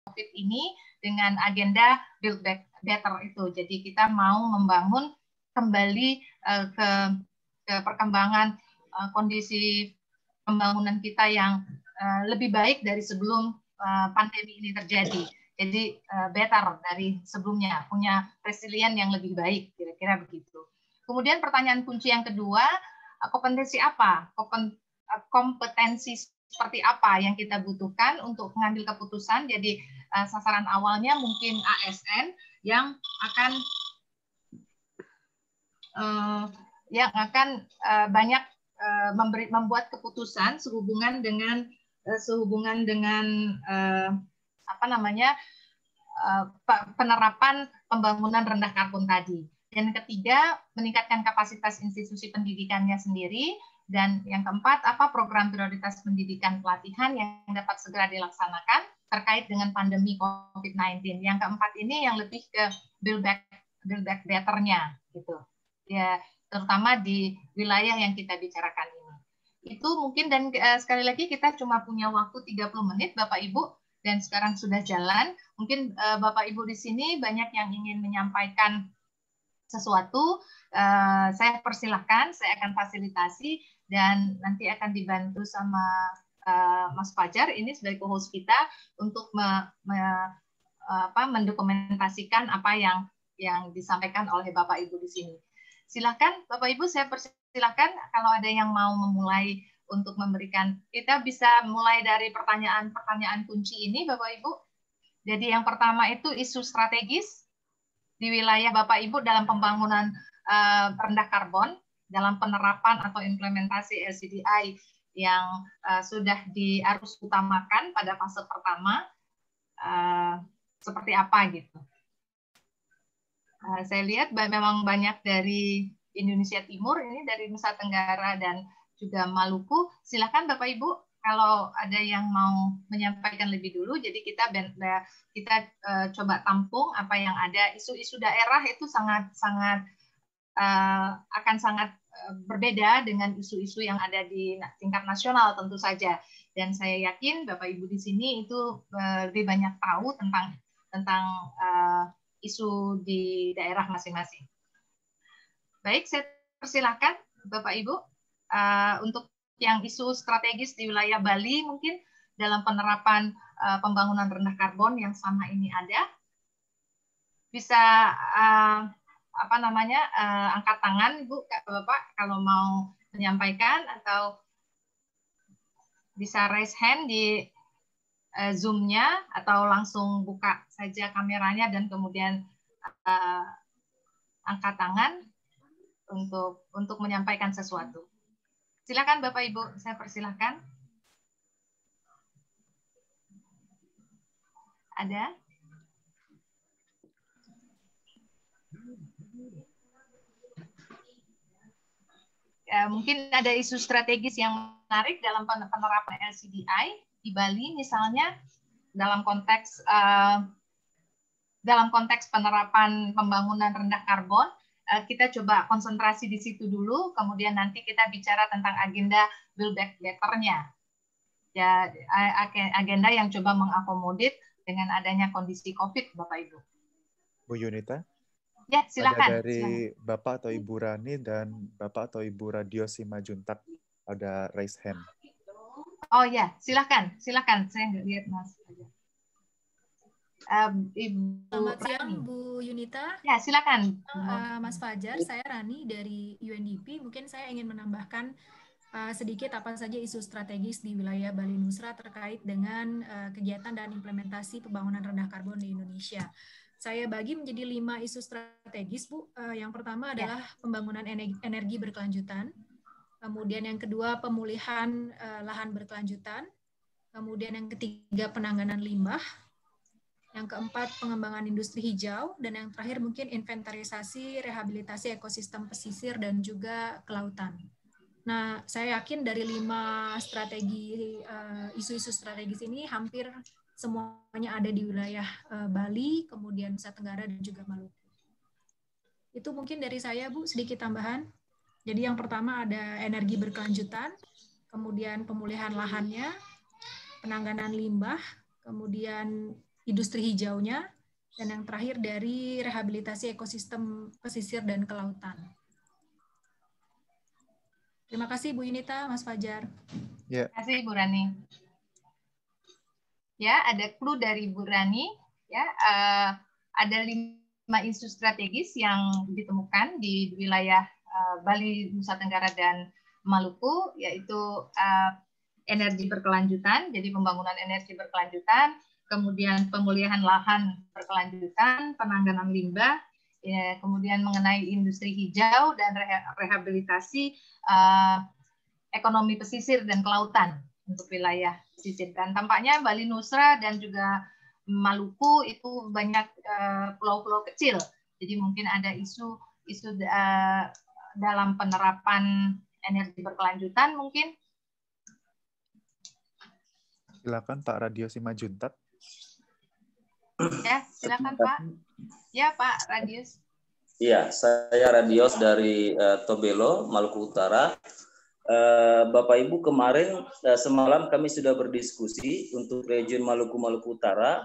COVID ini dengan agenda Build Back Better itu. Jadi kita mau membangun kembali ke perkembangan kondisi pembangunan kita yang lebih baik dari sebelum pandemi ini terjadi. Jadi better dari sebelumnya, punya resilient yang lebih baik, kira-kira begitu. Kemudian pertanyaan kunci yang kedua, kompetensi apa? Kompetensi seperti apa yang kita butuhkan untuk mengambil keputusan. Jadi sasaran awalnya mungkin ASN yang akan banyak membuat keputusan sehubungan dengan penerapan pembangunan rendah karbon tadi. Dan ketiga, meningkatkan kapasitas institusi pendidikannya sendiri. Dan yang keempat, apa program prioritas pendidikan pelatihan yang dapat segera dilaksanakan terkait dengan pandemi COVID-19. Yang keempat ini yang lebih ke build back better-nya gitu. Ya, terutama di wilayah yang kita bicarakan ini. Itu mungkin, dan sekali lagi kita cuma punya waktu 30 menit Bapak Ibu, dan sekarang sudah jalan. Mungkin Bapak Ibu di sini banyak yang ingin menyampaikan sesuatu, saya persilahkan, saya akan fasilitasi dan nanti akan dibantu sama Mas Fajar ini sebagai co-host kita untuk mendokumentasikan apa yang disampaikan oleh Bapak Ibu di sini. Silakan Bapak Ibu, saya persilahkan kalau ada yang mau memulai untuk memberikan, kita bisa mulai dari pertanyaan kunci ini Bapak Ibu. Jadi yang pertama itu isu strategis di wilayah Bapak Ibu dalam pembangunan rendah karbon, dalam penerapan atau implementasi LCDI yang sudah diharus utamakan pada fase pertama, seperti apa gitu. Saya lihat memang banyak dari Indonesia Timur, ini dari Nusa Tenggara dan juga Maluku. Silakan Bapak Ibu, kalau ada yang mau menyampaikan lebih dulu, jadi kita coba tampung apa yang ada. Isu-isu daerah itu akan sangat berbeda dengan isu-isu yang ada di tingkat nasional tentu saja. Dan saya yakin Bapak Ibu di sini itu lebih banyak tahu tentang isu di daerah masing-masing. Baik, saya persilahkan Bapak Ibu untuk yang isu strategis di wilayah Bali mungkin dalam penerapan pembangunan rendah karbon yang sama ini ada. Bisa angkat tangan Bu, Bapak kalau mau menyampaikan, atau bisa raise hand di Zoom-nya atau langsung buka saja kameranya dan kemudian angkat tangan untuk menyampaikan sesuatu. Silakan Bapak Ibu, saya persilahkan. Ada? Ya, mungkin ada isu strategis yang menarik dalam penerapan LCDI di Bali, misalnya dalam konteks penerapan pembangunan rendah karbon. Kita coba konsentrasi di situ dulu, kemudian nanti kita bicara tentang agenda Build Back Better-nya. Ya, agenda yang coba mengakomodir dengan adanya kondisi COVID, Bapak Ibu. Bu Yunita? Ya, silakan. Ada dari silakan. Bapak atau Ibu Rani dan Bapak atau Ibu Radio Simajuntak ada raise hand. Oh ya, silakan. Saya nggak lihat Mas. Ibu Selamat siang Rani. Bu Yunita. Ya, silakan. Mas Fajar, saya Rani dari UNDP. Mungkin saya ingin menambahkan sedikit apa saja isu strategis di wilayah Bali Nusra terkait dengan kegiatan dan implementasi pembangunan rendah karbon di Indonesia. Saya bagi menjadi 5 isu strategis, Bu. Yang pertama adalah pembangunan energi berkelanjutan. Kemudian yang kedua, pemulihan lahan berkelanjutan. Kemudian yang ketiga, penanganan limbah. Yang keempat, pengembangan industri hijau. Dan yang terakhir mungkin inventarisasi, rehabilitasi ekosistem pesisir dan juga kelautan. Nah, saya yakin dari 5 strategi, isu-isu strategis ini hampir semuanya ada di wilayah Bali, kemudian Nusa Tenggara dan juga Maluku. Itu mungkin dari saya, Bu, sedikit tambahan. Jadi yang pertama ada energi berkelanjutan, kemudian pemulihan lahannya, penanganan limbah, kemudian industri hijaunya, dan yang terakhir dari rehabilitasi ekosistem pesisir dan kelautan. Terima kasih Bu Yunita, Mas Fajar. Terima kasih Bu Rani. Ya, ada clue dari Bu Rani. Ya, ada 5 isu strategis yang ditemukan di wilayah Bali, Nusa Tenggara, dan Maluku, yaitu energi berkelanjutan, jadi pembangunan energi berkelanjutan, kemudian pemulihan lahan berkelanjutan, penanganan limbah, ya, kemudian mengenai industri hijau dan rehabilitasi ekonomi pesisir dan kelautan untuk wilayah pesisir. Dan tampaknya Bali Nusra dan juga Maluku itu banyak pulau-pulau kecil, jadi mungkin ada isu dalam penerapan energi berkelanjutan mungkin. Silakan Pak Radio Simajuntak. Ya, silakan Pak. Ya, Pak Radius. Iya, saya Radius dari Tobelo, Maluku Utara. Bapak Ibu, kemarin semalam kami sudah berdiskusi untuk region Maluku Utara.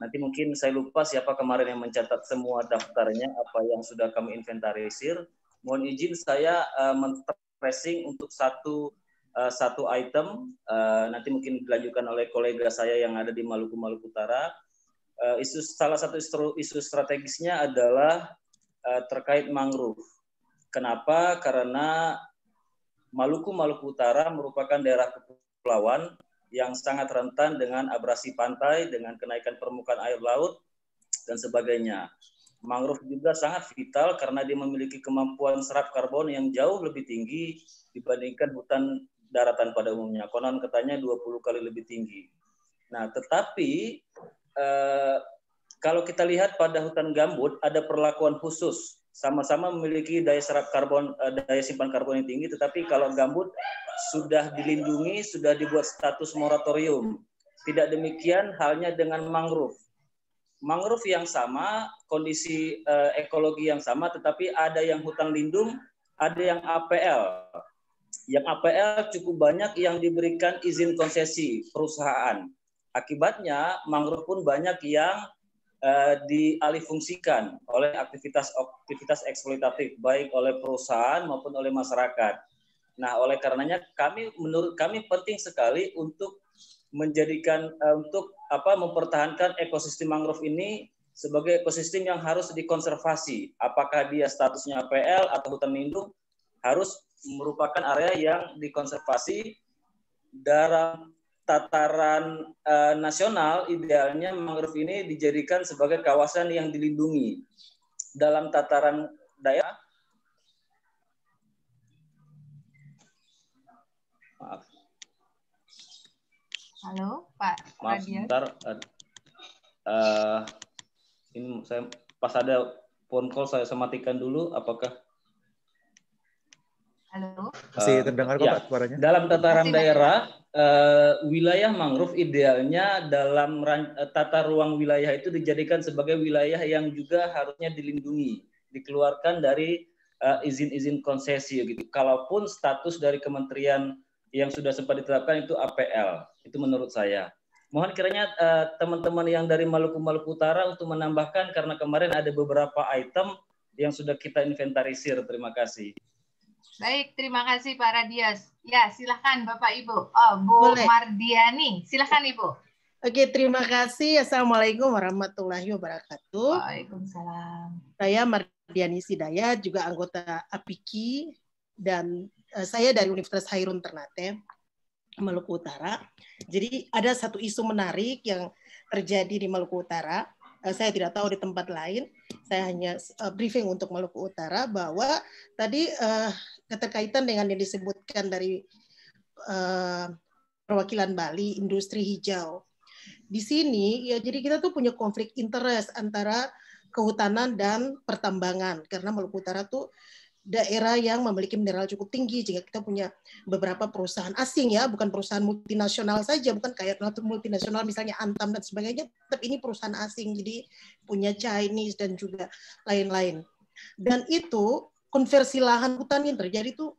Nanti mungkin saya lupa siapa kemarin yang mencatat semua daftarnya, apa yang sudah kami inventarisir. Mohon izin saya men-tracing untuk satu item, nanti mungkin dilanjutkan oleh kolega saya yang ada di Maluku Utara. Salah satu isu strategisnya adalah terkait mangrove. Kenapa? Karena Maluku Utara merupakan daerah kepulauan yang sangat rentan dengan abrasi pantai, dengan kenaikan permukaan air laut, dan sebagainya. Mangrove juga sangat vital karena dia memiliki kemampuan serap karbon yang jauh lebih tinggi dibandingkan hutan daratan pada umumnya. Konon katanya 20 kali lebih tinggi. Nah, tetapi kalau kita lihat pada hutan gambut ada perlakuan khusus. Sama-sama memiliki daya serap karbon, daya simpan karbon yang tinggi, tetapi kalau gambut sudah dilindungi, sudah dibuat status moratorium. Tidak demikian halnya dengan mangrove. Mangrove yang sama, kondisi ekologi yang sama, tetapi ada yang hutan lindung, ada yang APL. Yang APL cukup banyak yang diberikan izin konsesi perusahaan. Akibatnya mangrove pun banyak yang dialihfungsikan oleh aktivitas eksploitatif, baik oleh perusahaan maupun oleh masyarakat. Nah, oleh karenanya menurut kami penting sekali untuk menjadikan mempertahankan ekosistem mangrove ini sebagai ekosistem yang harus dikonservasi. Apakah dia statusnya APL atau hutan lindung, harus merupakan area yang dikonservasi. Dalam tataran nasional, idealnya mangrove ini dijadikan sebagai kawasan yang dilindungi. Dalam tataran daerah, maaf. Halo, Pak. Maaf, sebentar. Ini saya pas ada phone call saya matikan dulu. Apakah? Halo. Masih terdengar kok, Pak, suaranya. Dalam tataran daerah, wilayah mangrove idealnya dalam tata ruang wilayah itu dijadikan sebagai wilayah yang juga harusnya dilindungi, dikeluarkan dari izin-izin konsesi gitu. Kalaupun status dari kementerian yang sudah sempat ditetapkan itu APL, itu menurut saya. Mohon kiranya teman-teman yang dari Maluku Utara untuk menambahkan, karena kemarin ada beberapa item yang sudah kita inventarisir. Terima kasih. Baik, terima kasih Pak Radius. Ya, silakan Bapak Ibu. Bu Mardiani, silakan Ibu. Oke, terima kasih. Assalamualaikum warahmatullahi wabarakatuh. Waalaikumsalam. Saya Mardiani Sidayat, juga anggota APIKI, dan saya dari Universitas Hairun Ternate, Maluku Utara. Jadi ada satu isu menarik yang terjadi di Maluku Utara. Saya tidak tahu di tempat lain. Saya hanya briefing untuk Maluku Utara bahwa tadi keterkaitan dengan yang disebutkan dari perwakilan Bali, industri hijau. Di sini ya, jadi kita tuh punya konflik interest antara kehutanan dan pertambangan, karena Maluku Utara tuh daerah yang memiliki mineral cukup tinggi. Jika kita punya beberapa perusahaan asing ya, bukan perusahaan multinasional saja, bukan kayak multinasional misalnya Antam dan sebagainya, tapi ini perusahaan asing, jadi punya Chinese dan juga lain-lain. Dan itu konversi lahan hutan yang terjadi itu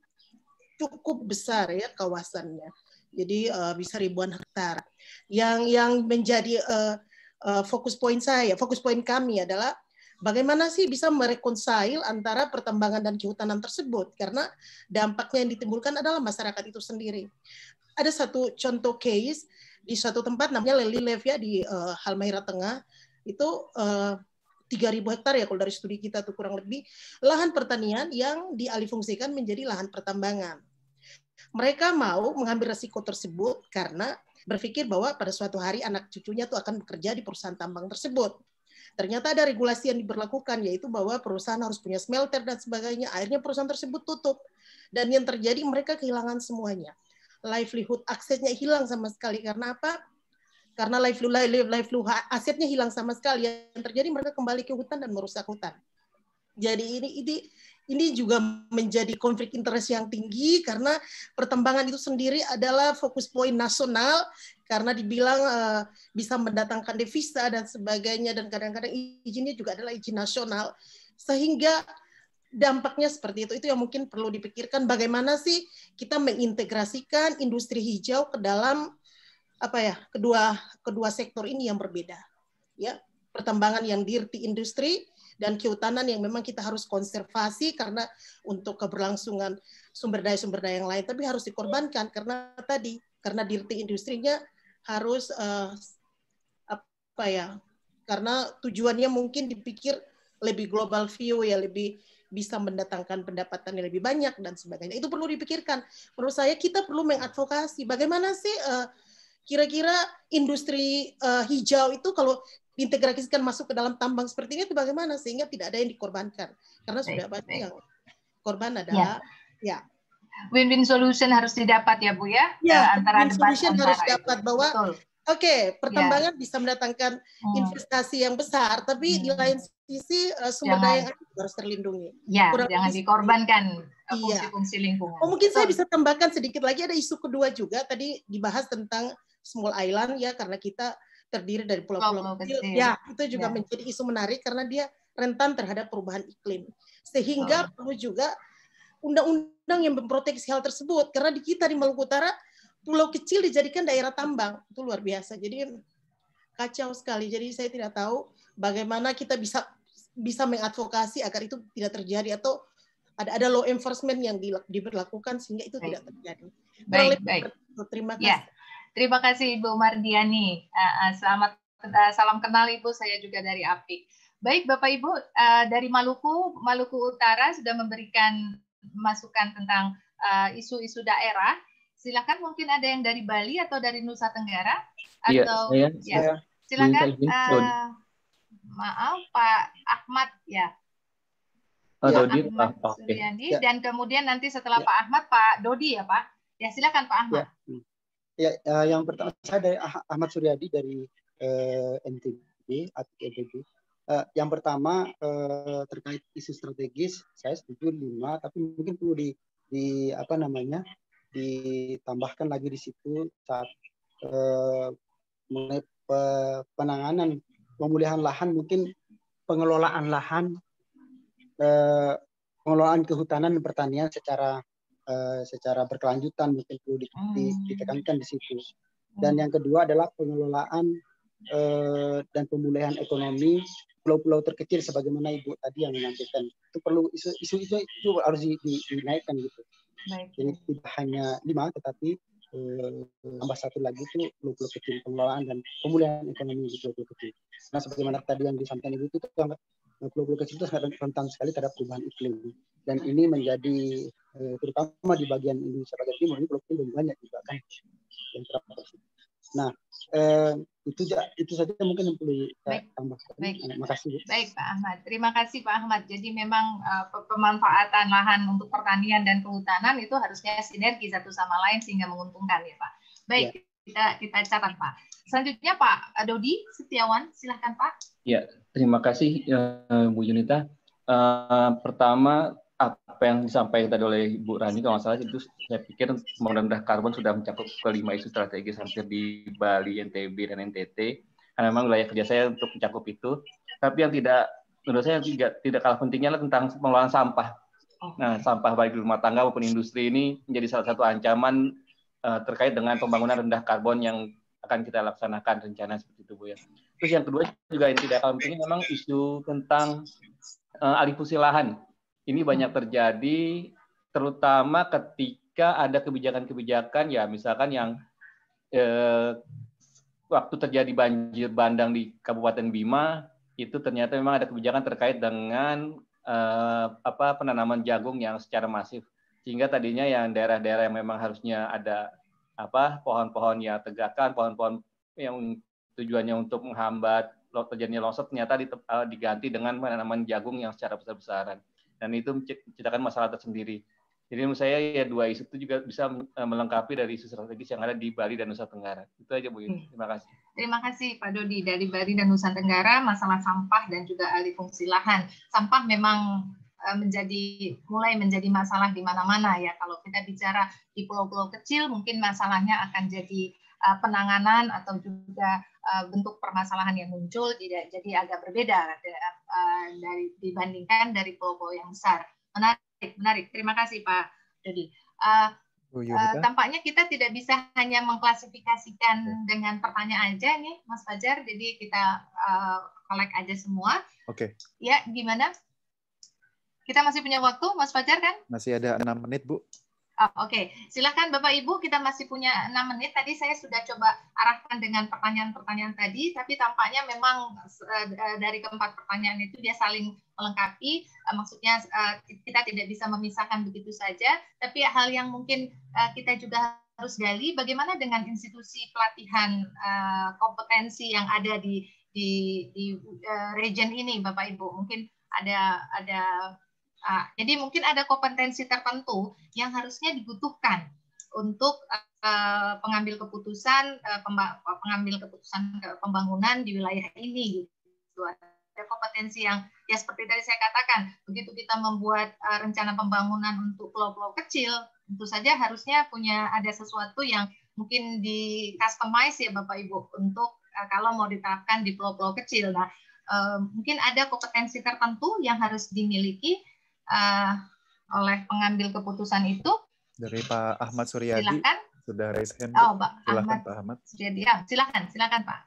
cukup besar ya kawasannya. Jadi bisa ribuan hektar. Yang menjadi fokus poin kami adalah bagaimana sih bisa mereconcile antara pertambangan dan kehutanan tersebut, karena dampaknya yang ditimbulkan adalah masyarakat itu sendiri. Ada satu contoh case di suatu tempat namanya Leli Lev ya di Halmahera Tengah, itu 3.000 hektar ya kalau dari studi kita tuh kurang lebih lahan pertanian yang dialihfungsikan menjadi lahan pertambangan. Mereka mau mengambil resiko tersebut karena berpikir bahwa pada suatu hari anak cucunya tuh akan bekerja di perusahaan tambang tersebut. Ternyata ada regulasi yang diberlakukan, yaitu bahwa perusahaan harus punya smelter dan sebagainya. Akhirnya perusahaan tersebut tutup. Dan yang terjadi mereka kehilangan semuanya. Livelihood aksesnya hilang sama sekali. Karena apa? Karena livelihood asetnya hilang sama sekali. Yang terjadi mereka kembali ke hutan dan merusak hutan. Jadi ini juga menjadi konflik interest yang tinggi karena pertambangan itu sendiri adalah fokus poin nasional karena dibilang bisa mendatangkan devisa dan sebagainya, dan kadang-kadang izinnya juga adalah izin nasional, sehingga dampaknya seperti itu. Itu yang mungkin perlu dipikirkan, bagaimana sih kita mengintegrasikan industri hijau ke dalam kedua sektor ini yang berbeda, ya, pertambangan yang dirty industri dan kehutanan yang memang kita harus konservasi karena untuk keberlangsungan sumber daya yang lain, tapi harus dikorbankan karena dirty industrinya harus karena tujuannya mungkin dipikir lebih global view ya, lebih bisa mendatangkan pendapatan yang lebih banyak dan sebagainya. Itu perlu dipikirkan. Menurut saya kita perlu mengadvokasi bagaimana sih kira-kira industri hijau itu kalau diintegrasikan masuk ke dalam tambang seperti ini itu bagaimana sehingga tidak ada yang dikorbankan, karena sudah banyak yang korban adalah win-win solution harus didapat ya Bu ya, antara win solution harus dapat bahwa pertambangan bisa mendatangkan investasi yang besar, tapi di lain sisi sumber daya yang harus terlindungi. Jangan dikorbankan fungsi-fungsi lingkungan. Mungkin saya bisa tambahkan sedikit lagi, ada isu kedua juga tadi dibahas tentang small island ya, karena kita terdiri dari pulau-pulau kecil. Ya, itu juga menjadi isu menarik karena dia rentan terhadap perubahan iklim. Sehingga perlu juga undang-undang yang memproteksi hal tersebut. Karena di kita di Maluku Utara, pulau kecil dijadikan daerah tambang. Itu luar biasa. Jadi kacau sekali. Jadi saya tidak tahu bagaimana kita bisa mengadvokasi agar itu tidak terjadi, atau ada law enforcement yang diberlakukan sehingga itu tidak terjadi. Baik. Terima kasih. Terima kasih Ibu Mardiani. Salam kenal Ibu, saya juga dari APIK. Baik Bapak Ibu, dari Maluku Utara sudah memberikan masukan tentang isu-isu daerah. Silakan, mungkin ada yang dari Bali atau dari Nusa Tenggara? Atau, saya. Silakan. Maaf Pak Ahmad ya. Dodi, Suryadi, dan kemudian nanti setelah Pak Ahmad Pak Dodi ya Pak. Ya silakan Pak Ahmad. Yang pertama saya dari Ahmad Suryadi dari NTB atau NTB. Yang pertama terkait isu strategis, saya setuju 5, tapi mungkin perlu ditambahkan lagi di situ saat mengenai penanganan pemulihan lahan, mungkin pengelolaan lahan, pengelolaan kehutanan dan pertanian secara berkelanjutan mungkin perlu ditekankan di situ. Dan yang kedua adalah pengelolaan dan pemulihan ekonomi pulau-pulau terkecil sebagaimana Ibu tadi yang menyampaikan. Itu perlu isu itu harus dinaikkan gitu. Jadi tidak hanya 5 tetapi tambah satu lagi itu pulau-pulau kecil, pengelolaan dan pemulihan ekonomi di pulau-pulau kecil. Nah sebagaimana tadi yang disampaikan Ibu itu pulau-pulau kecil itu sangat rentan sekali terhadap perubahan iklim. Dan ini menjadi terutama di bagian Indonesia bagian timur ini pulau-pulau lebih banyak juga kan yang terapkan. Nah itu saja mungkin yang perlu saya tambahkan. Terima kasih. Baik Pak Ahmad, terima kasih Pak Ahmad. Jadi memang pemanfaatan lahan untuk pertanian dan kehutanan itu harusnya sinergi satu sama lain sehingga menguntungkan ya Pak. Baik, kita catat Pak. Selanjutnya Pak Dodi Setiawan, silahkan Pak. Ya, terima kasih Bu Yunita. Pertama, apa yang disampaikan tadi oleh Ibu Rani, kalau nggak salah itu saya pikir pembangunan rendah karbon sudah mencakup ke 5 isu strategis hampir di Bali, NTB, dan NTT. Karena memang wilayah kerja saya untuk mencakup itu. Tapi yang menurut saya tidak kalah pentingnya adalah tentang pengelolaan sampah. Nah, sampah baik di rumah tangga maupun industri ini menjadi salah satu ancaman terkait dengan pembangunan rendah karbon yang akan kita laksanakan rencana seperti itu Bu ya. Terus yang kedua juga yang tidak kalah penting memang isu tentang alih fungsi lahan. Ini banyak terjadi terutama ketika ada kebijakan-kebijakan ya misalkan yang waktu terjadi banjir bandang di Kabupaten Bima itu ternyata memang ada kebijakan terkait dengan penanaman jagung yang secara masif. Sehingga tadinya yang daerah-daerah yang memang harusnya ada pohon-pohon yang tegakkan, pohon-pohon yang tujuannya untuk menghambat terjadinya longsor ternyata diganti dengan penanaman jagung yang secara besar-besaran. Dan itu menciptakan masalah tersendiri. Jadi menurut saya ya dua isu itu juga bisa melengkapi dari isu strategis yang ada di Bali dan Nusa Tenggara. Itu aja Bu Yuni. Terima kasih. Terima kasih Pak Dodi. Dari Bali dan Nusa Tenggara masalah sampah dan juga alih fungsi lahan. Sampah memang mulai menjadi masalah di mana-mana ya. Kalau kita bicara di pulau-pulau kecil mungkin masalahnya akan jadi penanganan atau juga bentuk permasalahan yang muncul jadi agak berbeda dibandingkan dari pulau-pulau yang besar. Menarik. Terima kasih Pak Dodi. Tampaknya kita tidak bisa hanya mengklasifikasikan dengan pertanyaan aja nih, Mas Fajar. Jadi kita collect aja semua. Oke. Ya, gimana? Kita masih punya waktu, Mas Fajar kan? Masih ada 6 menit, Bu. Oke. Silakan Bapak Ibu, kita masih punya 6 menit. Tadi saya sudah coba arahkan dengan pertanyaan-pertanyaan tadi, tapi tampaknya memang dari keempat pertanyaan itu dia saling melengkapi. Maksudnya kita tidak bisa memisahkan begitu saja, tapi hal yang mungkin kita juga harus gali, bagaimana dengan institusi pelatihan kompetensi yang ada di region ini, Bapak Ibu. Mungkin jadi mungkin ada kompetensi tertentu yang harusnya dibutuhkan untuk pengambil keputusan pembangunan di wilayah ini. Gitu. Ada kompetensi yang ya seperti tadi saya katakan, begitu kita membuat rencana pembangunan untuk pulau-pulau kecil, tentu saja harusnya ada sesuatu yang mungkin di customize ya Bapak Ibu untuk kalau mau diterapkan di pulau-pulau kecil. Nah, mungkin ada kompetensi tertentu yang harus dimiliki oleh pengambil keputusan itu. Dari Pak Ahmad Suryadi. Silakan. Sudah raise hand. Silakan Pak Ahmad Suryadi. Silakan Pak.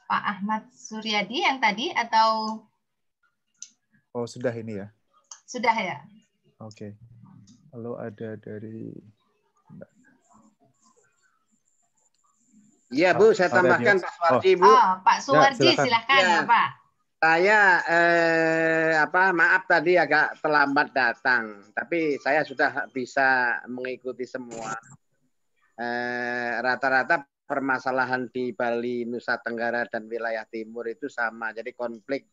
Pak Ahmad Suryadi yang tadi atau? Oh sudah ini ya. Sudah ya. Oke. Lalu ada dari. Iya Bu, saya tambahkan Pak Suwardi Bu. Pak Suwardi, silakan ya Pak. Saya maaf tadi agak terlambat datang, tapi saya sudah bisa mengikuti semua. Rata-rata permasalahan di Bali, Nusa Tenggara dan wilayah timur itu sama. Jadi konflik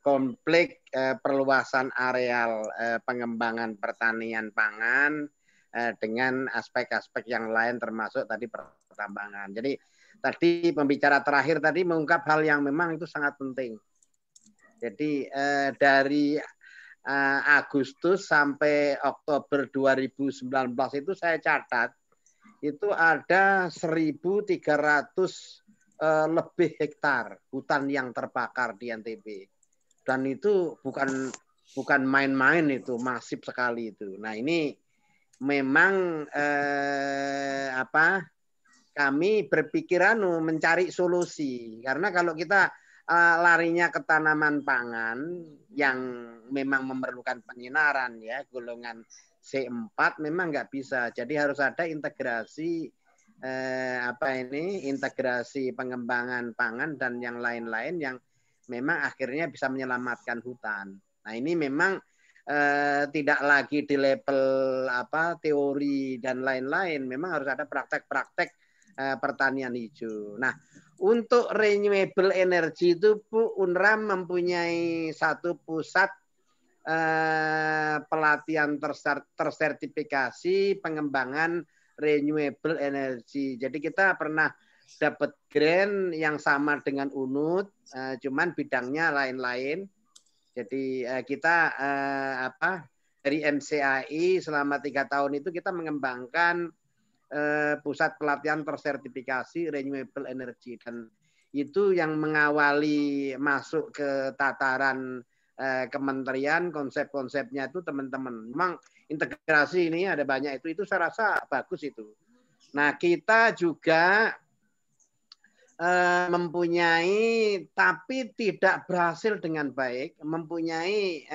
konflik perluasan areal pengembangan pertanian pangan dengan aspek-aspek yang lain termasuk tadi pertambangan. Jadi tadi pembicara terakhir tadi mengungkap hal yang memang itu sangat penting. Jadi dari Agustus sampai Oktober 2019 itu saya catat itu ada 1.300 lebih hektar hutan yang terbakar di NTB. Dan itu bukan main-main, itu masif sekali itu. Nah, ini memang kami berpikiran mencari solusi, karena kalau kita larinya ke tanaman pangan yang memang memerlukan penyinaran ya golongan C4 memang nggak bisa, jadi harus ada integrasi integrasi pengembangan pangan dan yang lain-lain yang memang akhirnya bisa menyelamatkan hutan. Nah ini memang tidak lagi di level teori dan lain-lain, memang harus ada praktek-praktek pertanian hijau. Nah, untuk renewable energy itu Bu, UNRAM mempunyai satu pusat pelatihan tersertifikasi pengembangan renewable energy. Jadi kita pernah dapat grant yang sama dengan UNUD, cuman bidangnya lain-lain. Jadi kita dari MCAI selama 3 tahun itu kita mengembangkan pusat pelatihan tersertifikasi renewable energy, dan itu yang mengawali masuk ke tataran kementerian. Konsep-konsepnya itu teman-teman memang integrasi ini ada banyak itu saya rasa bagus itu. Nah, kita juga mempunyai tapi tidak berhasil dengan baik, mempunyai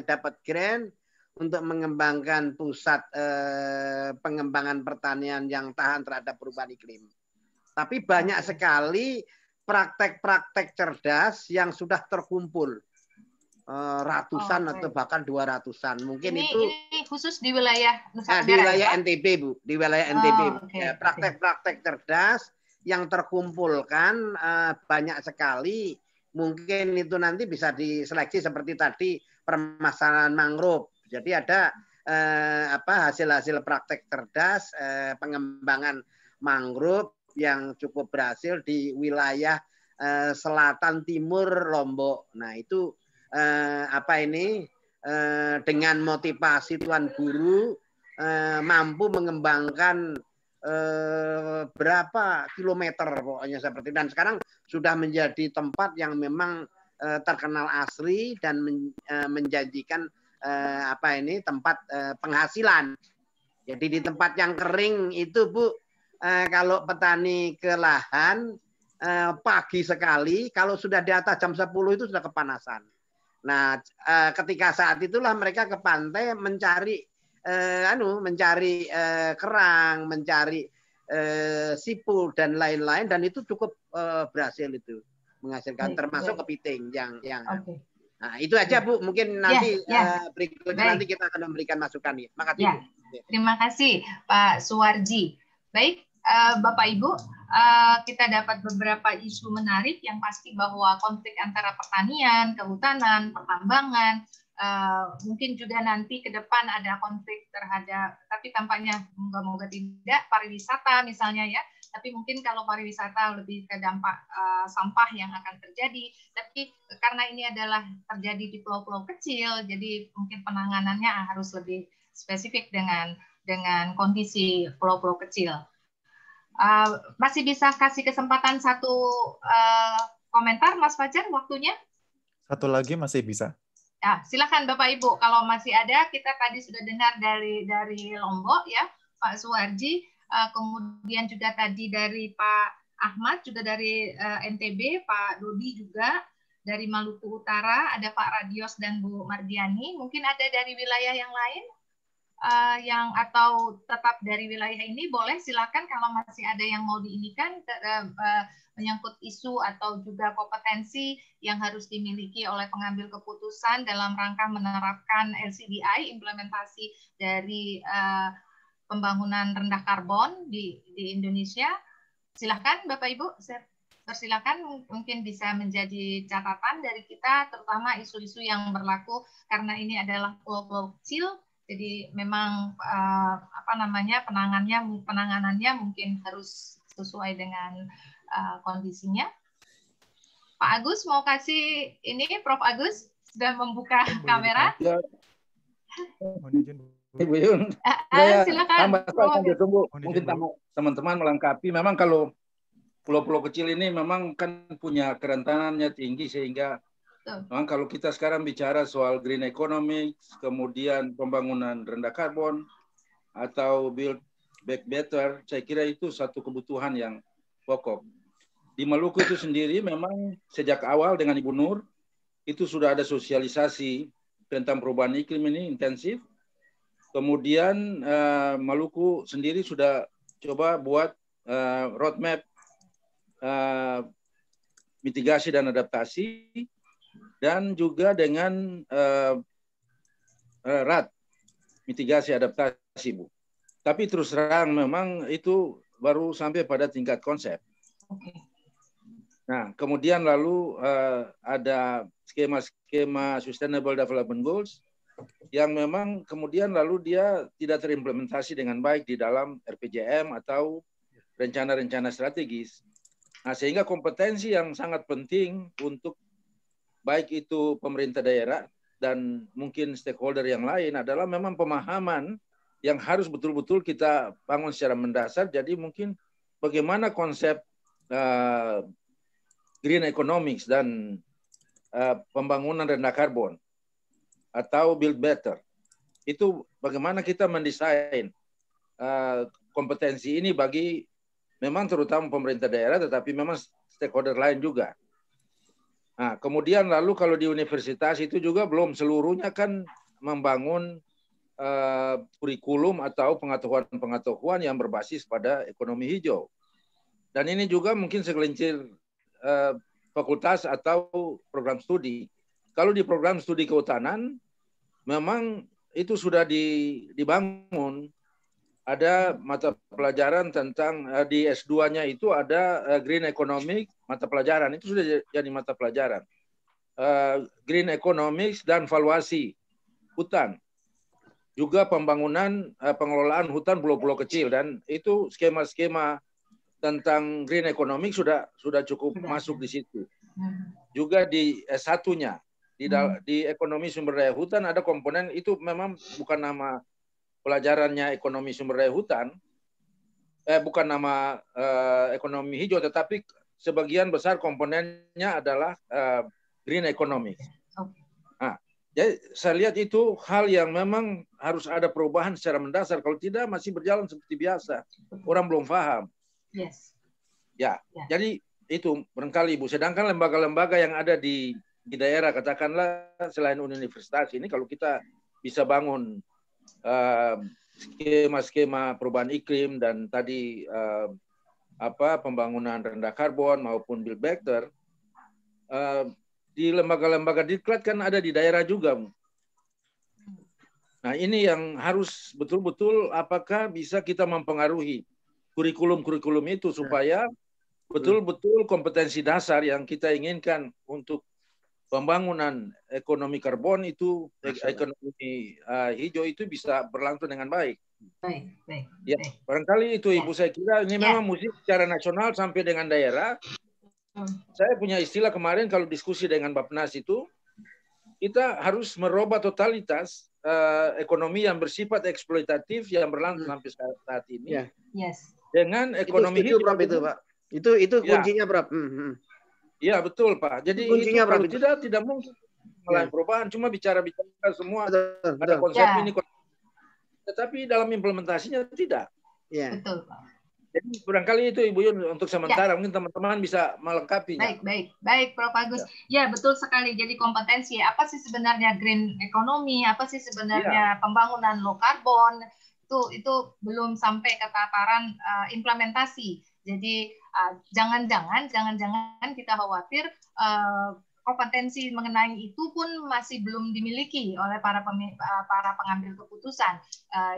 dapat grant untuk mengembangkan pusat pengembangan pertanian yang tahan terhadap perubahan iklim. Tapi banyak sekali praktek-praktek cerdas yang sudah terkumpul ratusan atau bahkan 200-an. Mungkin ini khusus di wilayah Nusa Tenggara, di wilayah ya, NTB, Bu, di wilayah NTB. Praktek-praktek cerdas yang terkumpulkan banyak sekali. Mungkin itu nanti bisa diseleksi seperti tadi permasalahan mangrove. Jadi ada hasil-hasil praktek cerdas pengembangan mangrove yang cukup berhasil di wilayah selatan timur Lombok. Nah, itu dengan motivasi Tuan Guru mampu mengembangkan berapa kilometer pokoknya seperti, dan sekarang sudah menjadi tempat yang memang terkenal asri dan menjanjikan tempat penghasilan. Jadi di tempat yang kering itu, Bu, kalau petani ke lahan pagi sekali, kalau sudah di atas jam 10 itu sudah kepanasan. Nah, ketika saat itulah mereka ke pantai mencari kerang, mencari sipul dan lain-lain, dan itu cukup berhasil itu menghasilkan, termasuk kepiting yang. Nah, itu aja, Bu. Mungkin nanti berikutnya nanti kita akan memberikan masukan. Makasih, Bu. Terima kasih, Pak Suwarji. Baik, Bapak Ibu, kita dapat beberapa isu menarik yang pasti bahwa konflik antara pertanian, kehutanan, pertambangan, mungkin juga nanti ke depan ada konflik terhadap, tapi tampaknya moga-moga tidak, pariwisata misalnya ya. Tapi mungkin kalau pariwisata lebih ke dampak sampah yang akan terjadi. Tapi karena ini adalah terjadi di pulau-pulau kecil, jadi mungkin penanganannya harus lebih spesifik dengan kondisi pulau-pulau kecil. Masih bisa kasih kesempatan satu komentar, Mas Fajar, waktunya? Satu lagi masih bisa. Ya, silakan Bapak Ibu, kalau masih ada. Kita tadi sudah dengar dari Lombok ya, Pak Suwarji, kemudian juga tadi dari Pak Ahmad, juga dari NTB, Pak Dodi juga dari Maluku Utara, ada Pak Radios dan Bu Mardiani. Mungkin ada dari wilayah yang lain yang atau tetap dari wilayah ini, boleh silakan kalau masih ada yang mau diinikan menyangkut isu atau juga kompetensi yang harus dimiliki oleh pengambil keputusan dalam rangka menerapkan LCDI, implementasi dari pembangunan rendah karbon di Indonesia. Silakan Bapak Ibu, persilakan, mungkin bisa menjadi catatan dari kita, terutama isu-isu yang berlaku karena ini adalah pulau-pulau kecil. Jadi memang penanganannya mungkin harus sesuai dengan kondisinya. Pak Agus mau kasih ini, Prof. Agus sudah membuka kamera. Ibu Yun, silakan. Mungkin teman-teman melengkapi. Memang kalau pulau-pulau kecil ini memang kan punya kerentanannya tinggi, sehingga memang kalau kita sekarang bicara soal green economy, kemudian pembangunan rendah karbon, atau build back better, saya kira itu satu kebutuhan yang pokok. Di Maluku itu sendiri memang sejak awal dengan Ibu Nur, itu sudah ada sosialisasi tentang perubahan iklim ini intensif. Kemudian Maluku sendiri sudah coba buat roadmap mitigasi dan adaptasi, dan juga dengan RAD, mitigasi adaptasi, Bu. Tapi terus terang memang itu baru sampai pada tingkat konsep. Nah, kemudian lalu ada skema-skema Sustainable Development Goals yang memang kemudian lalu dia tidak terimplementasi dengan baik di dalam RPJM atau rencana-rencana strategis. Nah, sehingga kompetensi yang sangat penting untuk baik itu pemerintah daerah dan mungkin stakeholder yang lain adalah memang pemahaman yang harus betul-betul kita bangun secara mendasar. Jadi mungkin bagaimana konsep green economics dan pembangunan rendah karbon atau build better, itu bagaimana kita mendesain kompetensi ini bagi memang terutama pemerintah daerah, tetapi memang stakeholder lain juga. Nah, kemudian lalu kalau di universitas itu juga belum seluruhnya kan membangun kurikulum atau pengetahuan-pengetahuan yang berbasis pada ekonomi hijau. Dan ini juga mungkin segelintir fakultas atau program studi. Kalau di program studi kehutanan, memang itu sudah dibangun. Ada mata pelajaran tentang di S2-nya itu ada Green Economics, mata pelajaran itu sudah jadi mata pelajaran. Green Economics dan valuasi hutan. Juga pembangunan pengelolaan hutan pulau-pulau kecil, dan itu skema-skema tentang Green Economics sudah cukup masuk di situ. Juga di S1-nya di ekonomi sumber daya hutan ada komponen itu, memang bukan nama pelajarannya ekonomi sumber daya hutan, bukan nama ekonomi hijau, tetapi sebagian besar komponennya adalah green economics. Nah, jadi saya lihat itu hal yang memang harus ada perubahan secara mendasar. Kalau tidak masih berjalan seperti biasa, orang belum paham. Yes. Ya, jadi itu barangkali Ibu. Sedangkan lembaga-lembaga yang ada di daerah, katakanlah selain universitas ini, kalau kita bisa bangun skema-skema perubahan iklim dan tadi pembangunan rendah karbon maupun build better, di lembaga-lembaga diklat kan ada di daerah juga. Nah, ini yang harus betul-betul apakah bisa kita mempengaruhi kurikulum-kurikulum itu supaya betul-betul kompetensi dasar yang kita inginkan untuk pembangunan ekonomi karbon itu, ekonomi hijau itu bisa berlangsung dengan baik. Baik. Ya, barangkali itu Ibu, saya kira ini memang mesti secara nasional sampai dengan daerah. Saya punya istilah kemarin kalau diskusi dengan Bappenas itu, kita harus merubah totalitas ekonomi yang bersifat eksploitatif yang berlangsung sampai saat ini. Yes. Dengan ekonomi itu, Prof, itu, Pak. Itu kuncinya, Prof. Iya, betul, Pak. Jadi itu kalau tidak mungkin melakukan perubahan, cuma bicara semua ada konsep ini. Tetapi dalam implementasinya tidak. Betul, Pak. Jadi barangkali itu Ibu Yun untuk sementara, mungkin teman-teman bisa melengkapinya. Baik, Prof. Agus. Ya, betul sekali. Jadi kompetensi, apa sih sebenarnya green economy, apa sih sebenarnya pembangunan low carbon, itu belum sampai ke tataran implementasi. Jadi jangan-jangan kita khawatir kompetensi mengenai itu pun masih belum dimiliki oleh para pengambil keputusan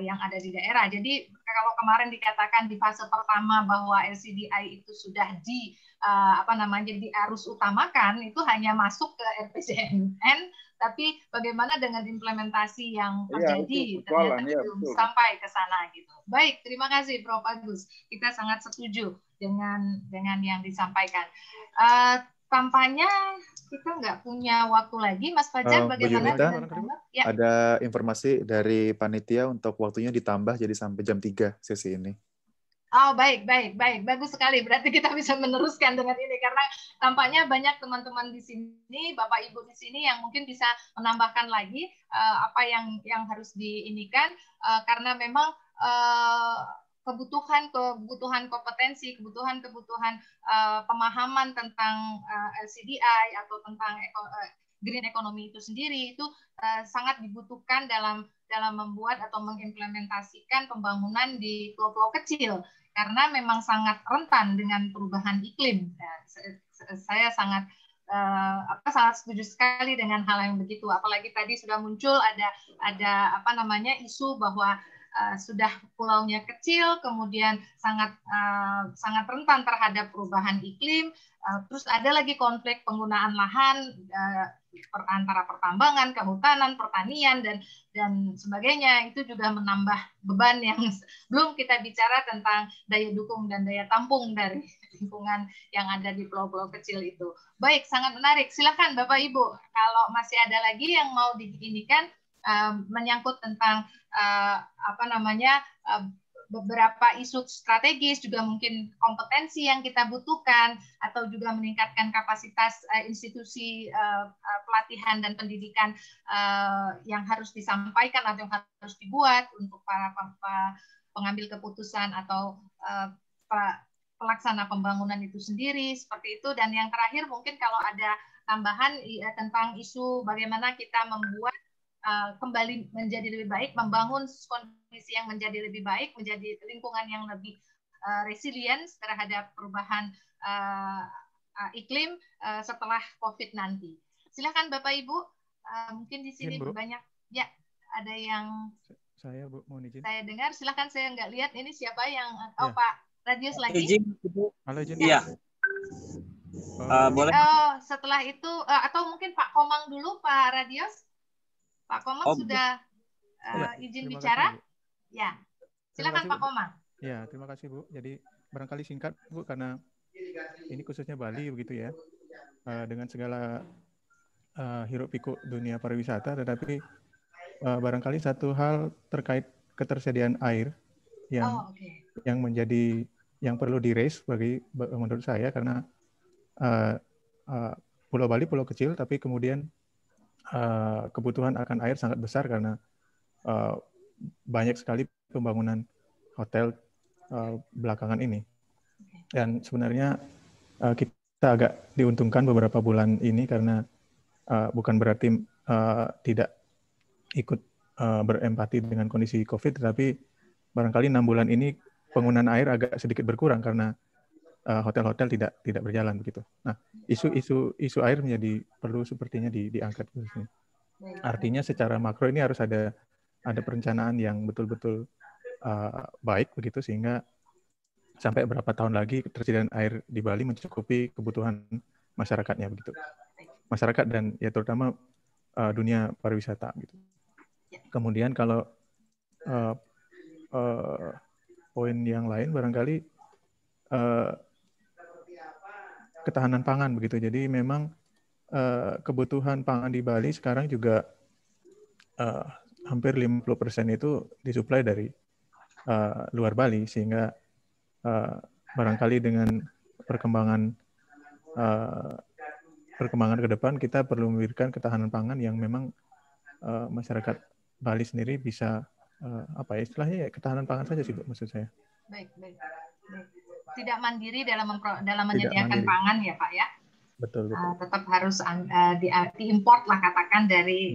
yang ada di daerah. Jadi kalau kemarin dikatakan di fase pertama bahwa LCDI itu sudah diarus utamakan, itu hanya masuk ke RPJMN, tapi bagaimana dengan implementasi yang terjadi ternyata belum sampai ke sana gitu. Baik, terima kasih Prof. Agus. Kita sangat setuju dengan yang disampaikan. Tampaknya kita nggak punya waktu lagi, Mas Fajar. Bagaimana dengan ada informasi dari panitia untuk waktunya ditambah jadi sampai jam 3 sesi ini. Oh, baik. Bagus sekali. Berarti kita bisa meneruskan dengan ini karena tampaknya banyak teman-teman di sini, Bapak Ibu di sini yang mungkin bisa menambahkan lagi apa yang harus diinikan karena memang kebutuhan kompetensi, kebutuhan pemahaman tentang LCDI atau tentang green economy itu sendiri itu sangat dibutuhkan dalam membuat atau mengimplementasikan pembangunan di pulau-pulau kecil karena memang sangat rentan dengan perubahan iklim. Saya sangat setuju sekali dengan hal yang begitu. Apalagi tadi sudah muncul ada isu bahwa sudah pulaunya kecil, kemudian sangat rentan terhadap perubahan iklim. Terus ada lagi konflik penggunaan lahan antara pertambangan, kehutanan, pertanian dan sebagainya. Itu juga menambah beban yang belum kita bicara tentang daya dukung dan daya tampung dari lingkungan yang ada di pulau-pulau kecil itu. Baik, sangat menarik. Silakan Bapak Ibu, kalau masih ada lagi yang mau diinikan menyangkut tentang beberapa isu strategis, juga mungkin kompetensi yang kita butuhkan, atau juga meningkatkan kapasitas institusi pelatihan dan pendidikan yang harus disampaikan atau yang harus dibuat untuk para pengambil keputusan atau pelaksana pembangunan itu sendiri, seperti itu. Dan yang terakhir mungkin kalau ada tambahan tentang isu bagaimana kita membuat kembali menjadi lebih baik, membangun kondisi yang menjadi lebih baik, menjadi lingkungan yang lebih resilient terhadap perubahan iklim setelah COVID nanti. Silakan Bapak Ibu, mungkin di sini banyak ya ada yang saya Bu mau izin. Saya dengar, silakan, saya nggak lihat ini siapa yang Pak Radius lagi. Izin, Ibu. Halo, izin. Iya. Boleh. Setelah itu atau mungkin Pak Komang dulu, Pak Radius. Pak Komang sudah izin bicara? Kasih, ya. Silakan Pak Komang. Ya, terima kasih Bu. Jadi barangkali singkat Bu, karena ini khususnya Bali begitu ya. Dengan segala hiruk pikuk dunia pariwisata, tetapi barangkali satu hal terkait ketersediaan air yang menjadi yang perlu di-raise menurut saya, karena Pulau Bali pulau kecil, tapi kemudian kebutuhan akan air sangat besar karena banyak sekali pembangunan hotel belakangan ini. Dan sebenarnya kita agak diuntungkan beberapa bulan ini karena bukan berarti tidak ikut berempati dengan kondisi COVID, tetapi barangkali 6 bulan ini penggunaan air agak sedikit berkurang karena hotel-hotel tidak berjalan begitu. Nah, isu air menjadi perlu sepertinya diangkat di sini. Artinya secara makro ini harus ada perencanaan yang betul-betul baik begitu, sehingga sampai berapa tahun lagi ketersediaan air di Bali mencukupi kebutuhan masyarakatnya begitu. Masyarakat dan ya terutama dunia pariwisata gitu. Kemudian kalau poin yang lain barangkali ketahanan pangan begitu. Jadi memang kebutuhan pangan di Bali sekarang juga hampir 50% itu disuplai dari luar Bali, sehingga barangkali dengan perkembangan ke depan kita perlu memberikan ketahanan pangan yang memang masyarakat Bali sendiri bisa istilahnya ya ketahanan pangan saja sih Bu, maksud saya. Baik. Tidak mandiri dalam menyediakan pangan ya Pak ya. Betul. Tetap harus diimport lah katakan dari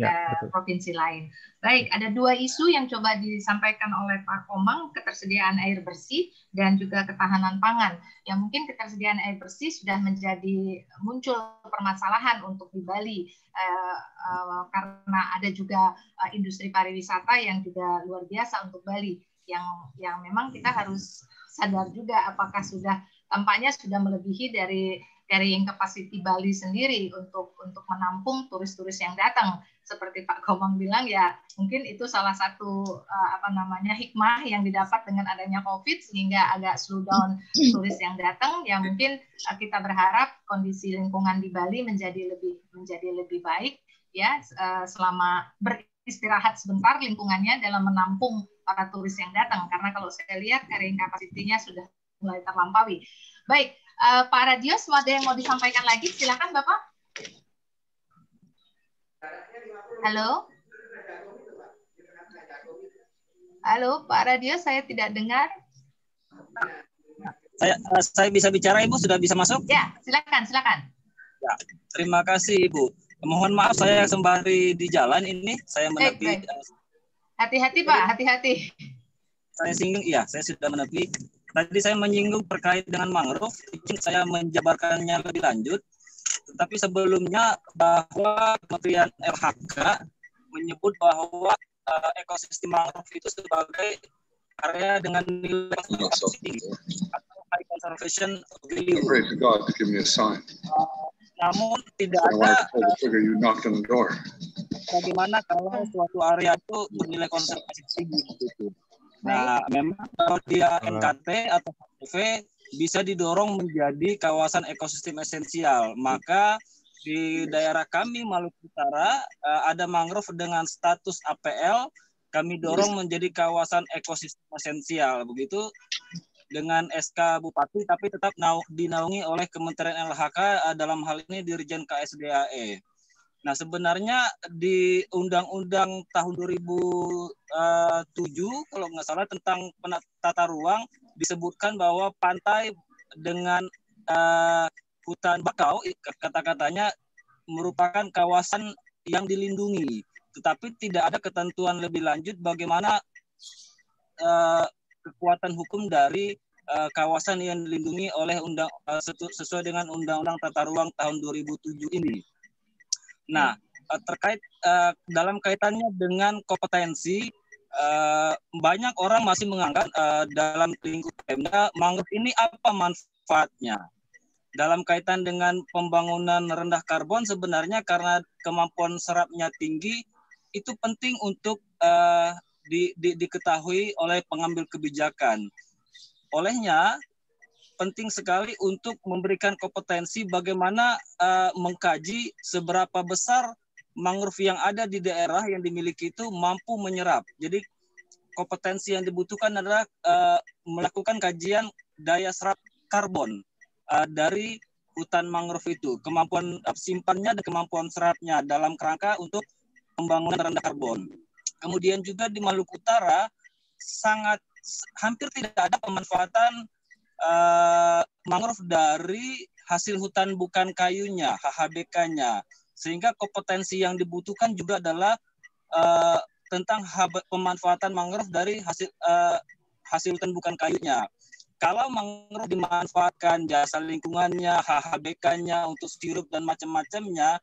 provinsi lain. Baik, ada 2 isu yang coba disampaikan oleh Pak Komang, ketersediaan air bersih dan juga ketahanan pangan. Yang mungkin ketersediaan air bersih sudah menjadi muncul permasalahan untuk di Bali karena ada juga industri pariwisata yang juga luar biasa untuk Bali yang memang kita harus sadar juga apakah tampaknya sudah melebihi dari carrying capacity Bali sendiri untuk menampung turis-turis yang datang. Seperti Pak Komang bilang ya, mungkin itu salah satu hikmah yang didapat dengan adanya COVID sehingga agak slow down turis yang datang. Ya mungkin kita berharap kondisi lingkungan di Bali menjadi lebih baik ya selama beristirahat sebentar lingkungannya dalam menampung para turis yang datang, karena kalau saya lihat carrying capacity-nya sudah mulai terlampaui. Baik, Pak Radius, ada yang mau disampaikan lagi? Silakan Bapak. Halo? Halo, Pak Radius, saya tidak dengar. Saya bisa bicara, Ibu? Sudah bisa masuk? Ya, silakan. Ya, terima kasih, Ibu. Mohon maaf, saya sembari di jalan ini, saya menepi. Baik. Hati-hati, Pak, hati-hati. Saya sudah menepi. Tadi saya menyinggung terkait dengan mangrove, izin saya menjabarkannya lebih lanjut. Tetapi sebelumnya bahwa Kementerian LHK menyebut bahwa ekosistem mangrove itu sebagai area dengan nilai konservasi tinggi atau high conservation value. Namun tidak ada bagaimana kalau suatu area itu bernilai konservasi tinggi begitu. Nah, memang kalau dia NKT atau HTV bisa didorong menjadi kawasan ekosistem esensial. Maka di daerah kami Maluku Utara ada mangrove dengan status APL, kami dorong menjadi kawasan ekosistem esensial. Begitu dengan SK Bupati, tapi tetap dinaungi oleh Kementerian LHK dalam hal ini Dirjen KSDAE. Nah, sebenarnya di Undang-Undang tahun 2007 kalau nggak salah tentang tata ruang disebutkan bahwa pantai dengan hutan bakau kata-katanya merupakan kawasan yang dilindungi, tetapi tidak ada ketentuan lebih lanjut bagaimana kekuatan hukum dari kawasan yang dilindungi oleh sesuai dengan Undang-Undang Tata Ruang tahun 2007 ini. Nah, terkait dalam kaitannya dengan kompetensi, banyak orang masih menganggap dalam lingkup Pemda mangrove ini apa manfaatnya. Dalam kaitan dengan pembangunan rendah karbon sebenarnya karena kemampuan serapnya tinggi, itu penting untuk diketahui oleh pengambil kebijakan. Olehnya, penting sekali untuk memberikan kompetensi bagaimana mengkaji seberapa besar mangrove yang ada di daerah yang dimiliki itu mampu menyerap. Jadi kompetensi yang dibutuhkan adalah melakukan kajian daya serap karbon dari hutan mangrove itu, kemampuan simpannya dan kemampuan serapnya dalam kerangka untuk pembangunan rendah karbon. Kemudian juga di Maluku Utara hampir tidak ada pemanfaatan mangrove dari hasil hutan bukan kayunya, HHBK-nya, sehingga kompetensi yang dibutuhkan juga adalah tentang pemanfaatan mangrove dari hasil hutan bukan kayunya. Kalau mangrove dimanfaatkan jasa lingkungannya, HHBK-nya untuk sirup dan macam-macamnya,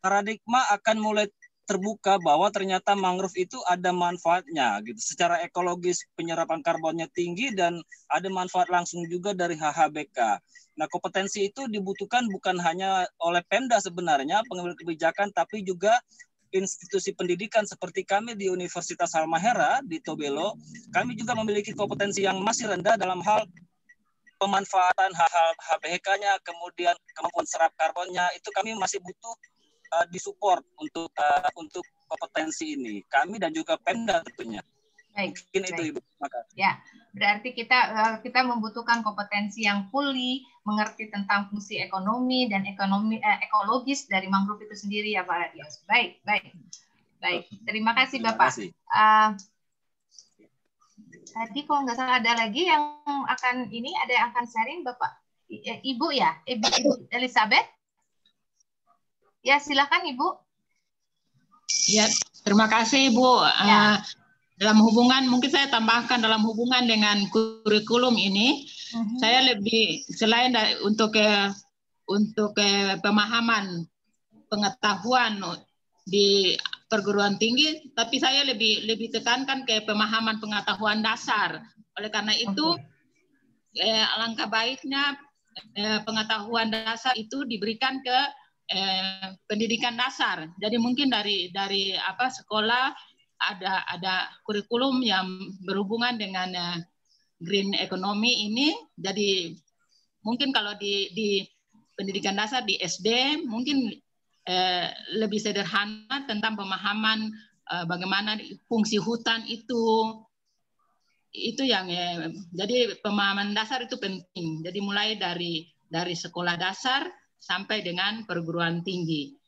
paradigma akan mulai terbuka bahwa ternyata mangrove itu ada manfaatnya gitu. Secara ekologis penyerapan karbonnya tinggi dan ada manfaat langsung juga dari HHBK. Nah, kompetensi itu dibutuhkan bukan hanya oleh Pemda sebenarnya pengambil kebijakan, tapi juga institusi pendidikan seperti kami di Universitas Halmahera di Tobelo. Kami juga memiliki kompetensi yang masih rendah dalam hal pemanfaatan HHBK-nya, kemudian kemampuan serap karbonnya, itu kami masih butuh disupport untuk kompetensi ini, kami dan juga Pemda tentunya. Baik, mungkin itu Ibu. Makasih. Ya, berarti kita membutuhkan kompetensi yang fully mengerti tentang fungsi ekonomi dan ekologis dari mangrove itu sendiri ya Pak Radios. Baik. Terima kasih Bapak. Tadi kalau nggak salah ada lagi yang akan sharing Bapak, Ibu ya, Ibu Elizabeth. Ya, silakan Ibu. Ya, terima kasih Ibu. Ya. Dalam hubungan, mungkin saya tambahkan dalam hubungan dengan kurikulum ini, saya lebih selain untuk pemahaman pengetahuan di perguruan tinggi, tapi saya lebih tekankan ke pemahaman pengetahuan dasar. Oleh karena itu, alangkah baiknya pengetahuan dasar itu diberikan ke pendidikan dasar. Jadi mungkin dari sekolah ada kurikulum yang berhubungan dengan green economy ini. Jadi mungkin kalau di pendidikan dasar di SD mungkin lebih sederhana tentang pemahaman bagaimana fungsi hutan itu yang jadi pemahaman dasar itu penting. Jadi mulai dari sekolah dasar sampai dengan perguruan tinggi.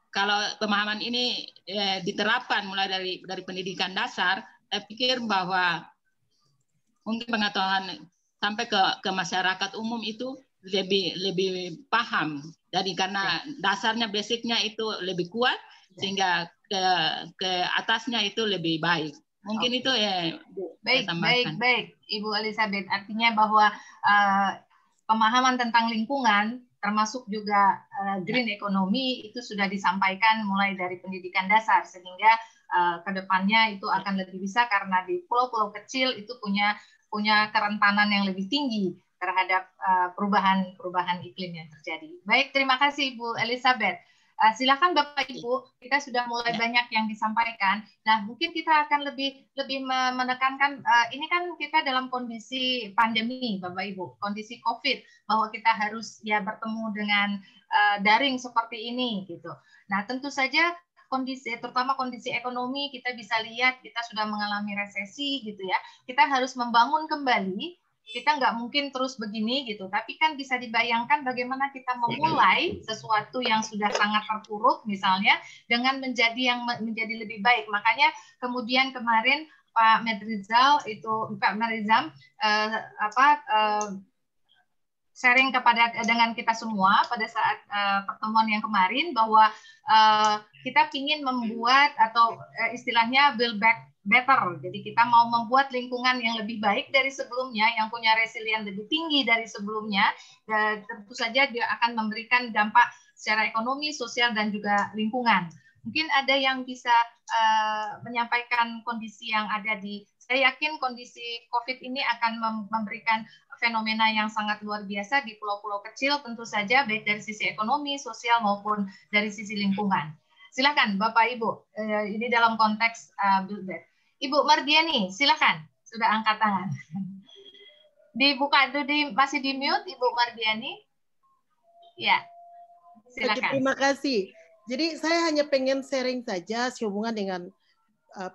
Kalau pemahaman ini diterapkan mulai dari pendidikan dasar, saya pikir bahwa mungkin pengetahuan sampai ke masyarakat umum itu lebih paham. Jadi karena dasarnya, basicnya itu lebih kuat, sehingga ke atasnya itu lebih baik. Mungkin itu baik Ibu Elizabeth. Artinya bahwa pemahaman tentang lingkungan termasuk juga green economy itu sudah disampaikan mulai dari pendidikan dasar, sehingga ke depannya itu akan lebih bisa karena di pulau-pulau kecil itu punya kerentanan yang lebih tinggi terhadap perubahan iklim yang terjadi. Baik, terima kasih Ibu Elizabeth. Silakan Bapak Ibu, kita sudah mulai banyak yang disampaikan. Nah, mungkin kita akan lebih menekankan, ini kan kita dalam kondisi pandemi, Bapak Ibu, kondisi COVID, bahwa kita harus bertemu dengan daring seperti ini, gitu. Nah, tentu saja terutama kondisi ekonomi, kita bisa lihat kita sudah mengalami resesi, gitu ya. Kita harus membangun kembali kita nggak mungkin terus begini gitu, tapi kan bisa dibayangkan bagaimana kita memulai sesuatu yang sudah sangat terpuruk misalnya dengan menjadi lebih baik. Makanya kemudian kemarin Pak Medrizal sharing dengan kita semua pada saat pertemuan yang kemarin bahwa kita ingin membuat atau istilahnya build back better. Jadi kita mau membuat lingkungan yang lebih baik dari sebelumnya, yang punya resilient lebih tinggi dari sebelumnya. Dan tentu saja dia akan memberikan dampak secara ekonomi, sosial, dan juga lingkungan. Mungkin ada yang bisa menyampaikan kondisi yang ada saya yakin kondisi COVID ini akan memberikan fenomena yang sangat luar biasa di pulau-pulau kecil, tentu saja baik dari sisi ekonomi, sosial, maupun dari sisi lingkungan. Silakan Bapak Ibu, ini dalam konteks build back. Ibu Mardiani, silakan, sudah angkat tangan. Dibuka dulu, masih di mute Ibu Mardiani? Ya, silakan. Terima kasih. Jadi saya hanya pengen sharing saja sehubungan dengan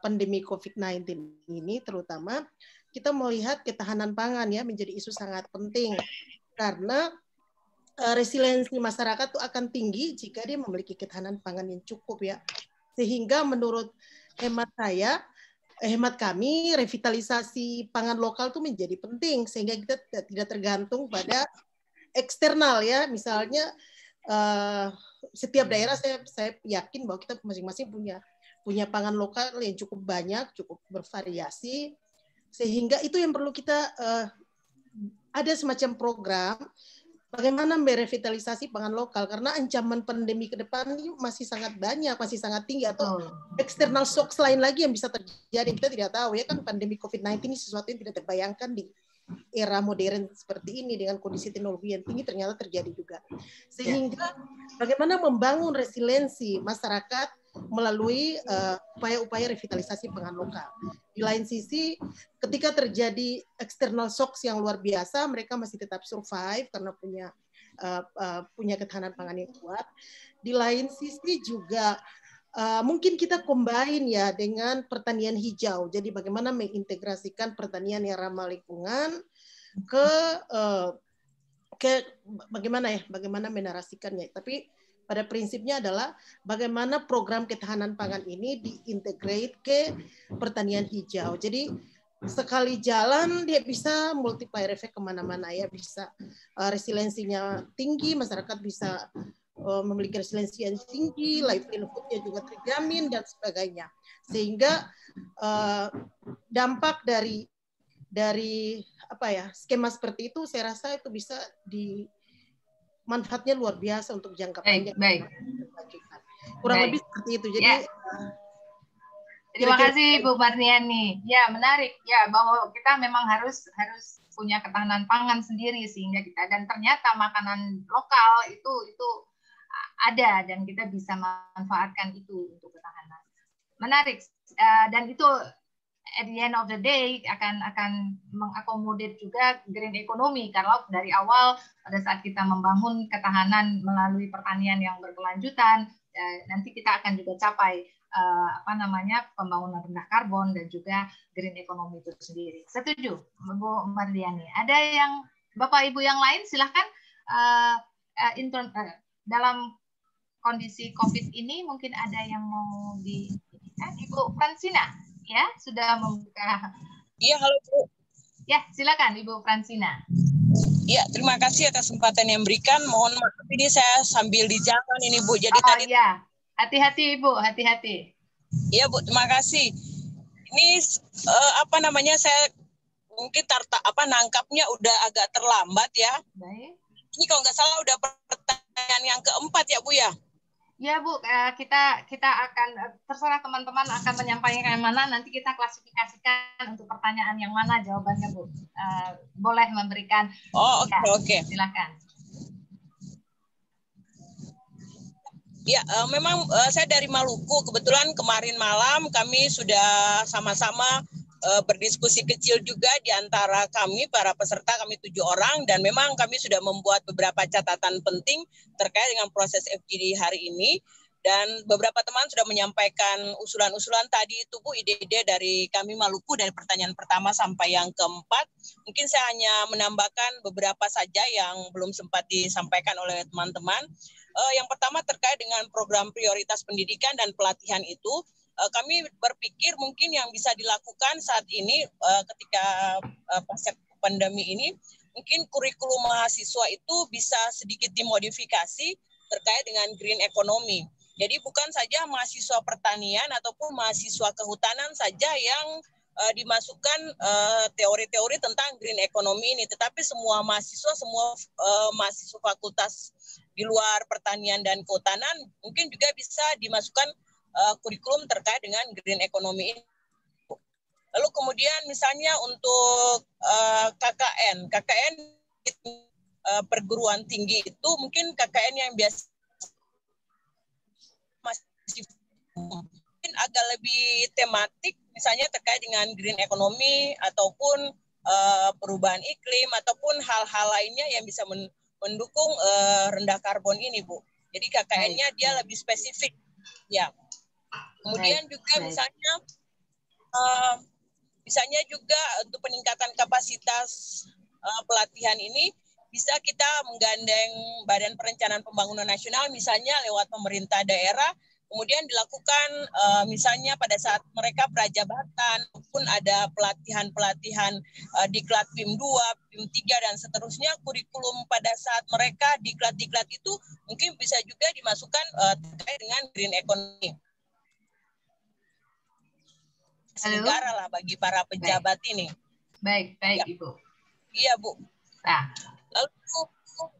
pandemi COVID-19 ini, terutama kita melihat ketahanan pangan ya menjadi isu sangat penting karena resiliensi masyarakat itu akan tinggi jika dia memiliki ketahanan pangan yang cukup ya. Sehingga menurut hemat kami revitalisasi pangan lokal itu menjadi penting sehingga kita tidak tergantung pada eksternal ya. Misalnya setiap daerah saya yakin bahwa kita masing-masing punya pangan lokal yang cukup banyak, cukup bervariasi, sehingga itu yang perlu kita ada semacam program bagaimana merevitalisasi pangan lokal karena ancaman pandemi ke depan ini masih sangat banyak, masih sangat tinggi atau eksternal shock lain lagi yang bisa terjadi. Kita tidak tahu ya kan pandemi COVID-19 ini sesuatu yang tidak terbayangkan di era modern seperti ini dengan kondisi teknologi yang tinggi ternyata terjadi juga. Sehingga bagaimana membangun resiliensi masyarakat melalui upaya-upaya revitalisasi pangan lokal. Di lain sisi, ketika terjadi external shocks yang luar biasa, mereka masih tetap survive karena punya ketahanan pangan yang kuat. Di lain sisi juga mungkin kita combine ya dengan pertanian hijau. Jadi bagaimana mengintegrasikan pertanian yang ramah lingkungan ke bagaimana menarasikannya. Tapi pada prinsipnya adalah bagaimana program ketahanan pangan ini diintegrate ke pertanian hijau. Jadi sekali jalan dia bisa multiplier effect kemana-mana ya, bisa resiliensinya tinggi, masyarakat bisa memiliki resiliensi yang tinggi, livelihood-nya juga terjamin dan sebagainya. Sehingga dampak dari skema seperti itu saya rasa itu bisa manfaatnya luar biasa untuk jangka panjang. Baik. Kurang lebih seperti itu. Jadi terima kasih Bu Mardiani. Ya, menarik ya bahwa kita memang harus punya ketahanan pangan sendiri sehingga kita, dan ternyata makanan lokal itu ada dan kita bisa manfaatkan itu untuk ketahanan. Menarik, dan itu at the end of the day akan mengakomodir juga green economy kalau dari awal pada saat kita membangun ketahanan melalui pertanian yang berkelanjutan, nanti kita akan juga capai pembangunan rendah karbon dan juga green economy itu sendiri. Setuju, Bu Mardiani. Ada yang Bapak Ibu yang lain silahkan dalam kondisi COVID ini mungkin ada yang mau Ibu Fransina ya sudah membuka. Iya, halo Bu. Ya, silakan Ibu Fransina. Iya, terima kasih atas kesempatan yang diberikan. Mohon maaf ini saya sambil di jalan ini Bu. Jadi tadi ya. Hati-hati Ibu, hati-hati. Iya Bu, terima kasih. Ini saya mungkin nangkapnya udah agak terlambat ya. Baik. Ini kalau nggak salah udah pertanyaan yang keempat ya Bu ya. Ya Bu, kita akan terserah teman-teman akan menyampaikan yang mana, nanti kita klasifikasikan untuk pertanyaan yang mana jawabannya Bu. Boleh memberikan. Oh oke. Silakan. Ya, memang saya dari Maluku. Kebetulan kemarin malam kami sudah sama-sama berdiskusi kecil juga di antara kami, para peserta, kami 7 orang, dan memang kami sudah membuat beberapa catatan penting terkait dengan proses FGD hari ini. Dan beberapa teman sudah menyampaikan usulan-usulan tadi itu Bu, ide-ide dari kami Maluku dari pertanyaan pertama sampai yang keempat. Mungkin saya hanya menambahkan beberapa saja yang belum sempat disampaikan oleh teman-teman. Yang pertama terkait dengan program prioritas pendidikan dan pelatihan itu, kami berpikir mungkin yang bisa dilakukan saat ini ketika pasca pandemi ini, mungkin kurikulum mahasiswa itu bisa sedikit dimodifikasi terkait dengan green economy. Jadi bukan saja mahasiswa pertanian ataupun mahasiswa kehutanan saja yang dimasukkan teori-teori tentang green economy ini, tetapi semua mahasiswa fakultas di luar pertanian dan kehutanan mungkin juga bisa dimasukkan kurikulum terkait dengan green economy ini. Lalu kemudian misalnya untuk KKN perguruan tinggi itu mungkin KKN yang biasa masih mungkin agak lebih tematik, misalnya terkait dengan green economy ataupun perubahan iklim ataupun hal-hal lainnya yang bisa mendukung rendah karbon ini, Bu. Jadi KKN-nya dia lebih spesifik, ya. Kemudian juga misalnya juga untuk peningkatan kapasitas pelatihan ini bisa kita menggandeng Badan Perencanaan Pembangunan Nasional misalnya lewat pemerintah daerah, kemudian dilakukan misalnya pada saat mereka prajabatan maupun ada pelatihan-pelatihan diklat PIM 2, PIM 3 dan seterusnya, kurikulum pada saat mereka diklat-diklat itu mungkin bisa juga dimasukkan terkait dengan green economy. Negara lah bagi para pejabat ini. Baik, ya. Ibu. Iya, Bu. Nah. Lalu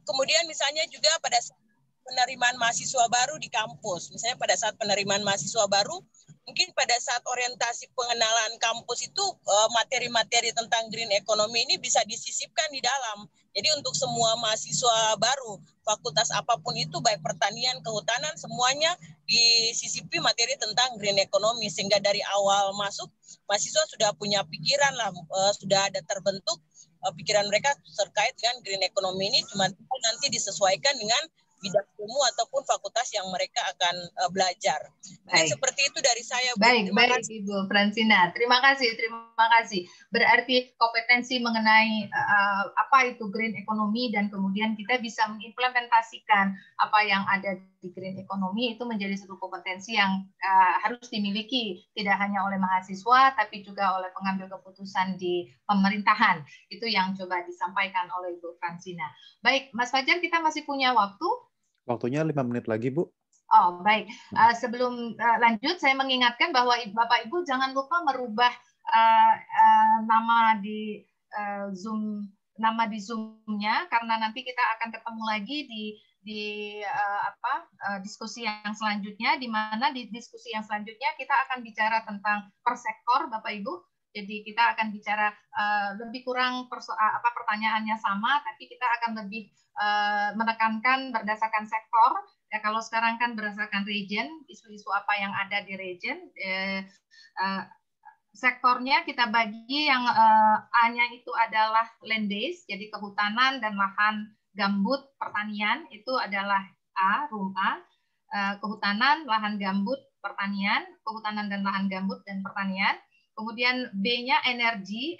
kemudian misalnya juga pada saat penerimaan mahasiswa baru di kampus, misalnya pada saat penerimaan mahasiswa baru, mungkin pada saat orientasi pengenalan kampus itu materi-materi tentang green economy ini bisa disisipkan di dalam. Jadi untuk semua mahasiswa baru, fakultas apapun itu, baik pertanian, kehutanan, semuanya disisipi materi tentang green economy, sehingga dari awal masuk, mahasiswa sudah punya pikiran lah, sudah ada terbentuk pikiran mereka terkait dengan green economy ini, cuma nanti disesuaikan dengan bidang ilmu ataupun fakultas yang mereka akan belajar. Mungkin seperti itu dari saya, Bu. Baik, Ibu Fransina. Terima kasih. Berarti kompetensi mengenai apa itu green economy dan kemudian kita bisa mengimplementasikan apa yang ada di green economy itu menjadi satu kompetensi yang harus dimiliki tidak hanya oleh mahasiswa tapi juga oleh pengambil keputusan di pemerintahan. Itu yang coba disampaikan oleh Ibu Fransina. Baik, Mas Fajar, kita masih punya waktu. Waktunya 5 menit lagi, Bu. Oh, baik. Sebelum lanjut, saya mengingatkan bahwa Bapak Ibu jangan lupa merubah nama di Zoom-nya karena nanti kita akan ketemu lagi di diskusi yang selanjutnya, di mana di diskusi yang selanjutnya kita akan bicara tentang per sektor, Bapak Ibu. Jadi kita akan bicara lebih kurang pertanyaannya sama, tapi kita akan lebih menekankan berdasarkan sektor. Ya, kalau sekarang kan berdasarkan region, isu-isu apa yang ada di region. Sektornya kita bagi yang A-nya itu adalah land base, jadi kehutanan dan lahan gambut pertanian itu adalah A, room A. Kehutanan, lahan gambut, pertanian, kehutanan dan lahan gambut dan pertanian. Kemudian B-nya energi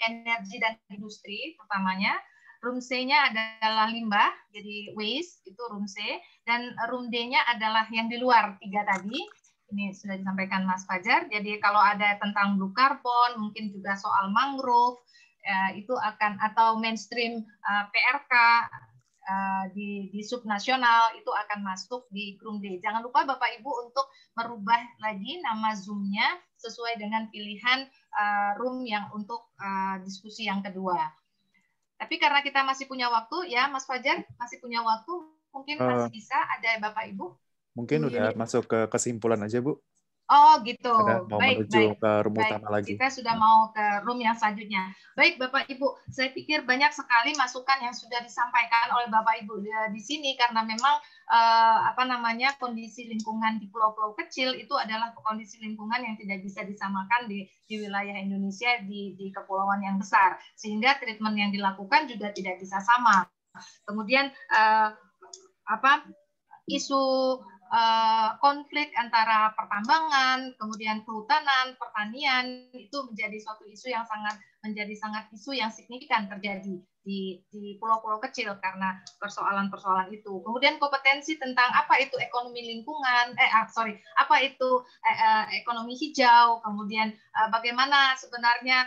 dan industri pertamanya. Room C-nya adalah limbah, jadi waste, itu room C. Dan room D-nya adalah yang di luar 3 tadi. Ini sudah disampaikan Mas Fajar. Jadi kalau ada tentang blue carbon, mungkin juga soal mangrove, itu akan, atau mainstream PRK di subnasional, itu akan masuk di room D. Jangan lupa Bapak Ibu untuk merubah lagi nama Zoom-nya sesuai dengan pilihan room yang untuk diskusi yang kedua. Tapi karena kita masih punya waktu, ya Mas Fajar, masih punya waktu, mungkin masih bisa ada Bapak Ibu. Mungkin udah masuk ke kesimpulan aja, Bu. Oh gitu. Udah mau menuju ke room utama lagi. Kita sudah mau ke room yang selanjutnya. Baik Bapak Ibu, saya pikir banyak sekali masukan yang sudah disampaikan oleh Bapak Ibu di sini karena memang kondisi lingkungan di pulau-pulau kecil itu adalah kondisi lingkungan yang tidak bisa disamakan di wilayah Indonesia di kepulauan yang besar, sehingga treatment yang dilakukan juga tidak bisa sama. Kemudian isu konflik antara pertambangan, kemudian kehutanan, pertanian itu menjadi suatu isu yang sangat isu yang signifikan terjadi di pulau-pulau kecil karena persoalan-persoalan itu. Kemudian kompetensi tentang apa itu ekonomi lingkungan, apa itu ekonomi hijau, kemudian bagaimana sebenarnya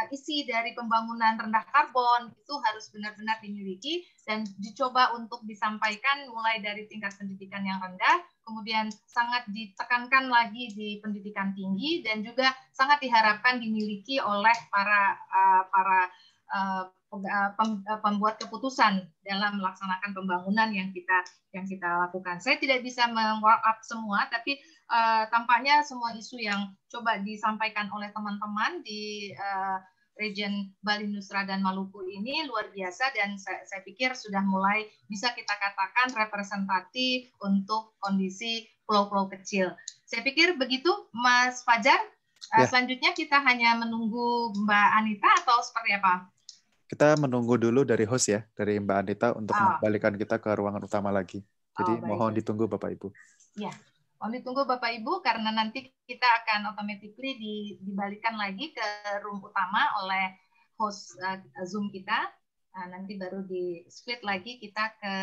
isi dari pembangunan rendah karbon itu harus benar-benar dimiliki dan dicoba untuk disampaikan mulai dari tingkat pendidikan yang rendah, kemudian sangat ditekankan lagi di pendidikan tinggi dan juga sangat diharapkan dimiliki oleh para pembuat keputusan dalam melaksanakan pembangunan yang kita lakukan. Saya tidak bisa meng-wrap up semua, tapi tampaknya semua isu yang coba disampaikan oleh teman-teman di region Bali Nusra dan Maluku ini luar biasa dan saya pikir sudah mulai bisa kita katakan representatif untuk kondisi pulau-pulau kecil. Saya pikir begitu, Mas Fajar. Selanjutnya kita hanya menunggu Mbak Anita atau seperti apa? Kita menunggu dulu dari host ya, dari Mbak Anita untuk mengembalikan kita ke ruangan utama lagi. Jadi mohon ditunggu Bapak Ibu. Ya, mohon ditunggu Bapak Ibu karena nanti kita akan automatically dibalikan lagi ke room utama oleh host Zoom kita. Nanti baru di split lagi kita ke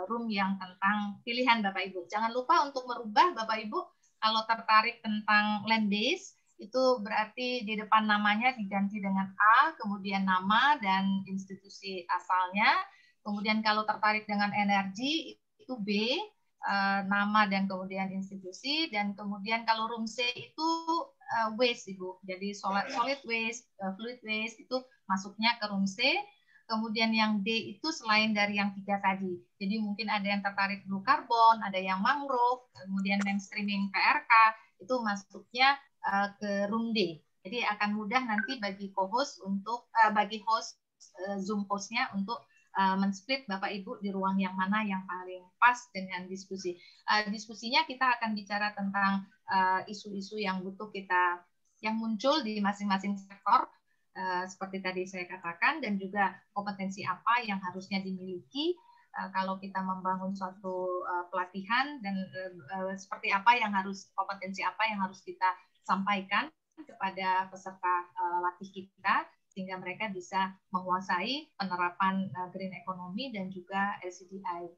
room yang tentang pilihan Bapak Ibu. Jangan lupa untuk merubah Bapak Ibu kalau tertarik tentang land base itu berarti di depan namanya diganti dengan A, kemudian nama dan institusi asalnya. Kemudian kalau tertarik dengan energi itu B, nama dan kemudian institusi. Dan kemudian kalau room C itu waste, Ibu. Jadi solid waste, fluid waste itu masuknya ke room C. Kemudian yang D itu selain dari yang 3 tadi. Jadi mungkin ada yang tertarik blue carbon, ada yang mangrove, kemudian mainstreaming PRK, itu masuknya ke room D. Jadi akan mudah nanti bagi co-host untuk bagi host Zoom hostnya untuk men-split Bapak Ibu di ruang yang mana yang paling pas dengan diskusi. Diskusinya kita akan bicara tentang isu-isu yang yang muncul di masing-masing sektor seperti tadi saya katakan dan juga kompetensi apa yang harusnya dimiliki kalau kita membangun suatu pelatihan dan seperti apa yang kompetensi apa yang harus kita sampaikan kepada peserta latih kita sehingga mereka bisa menguasai penerapan green economy dan juga LCDI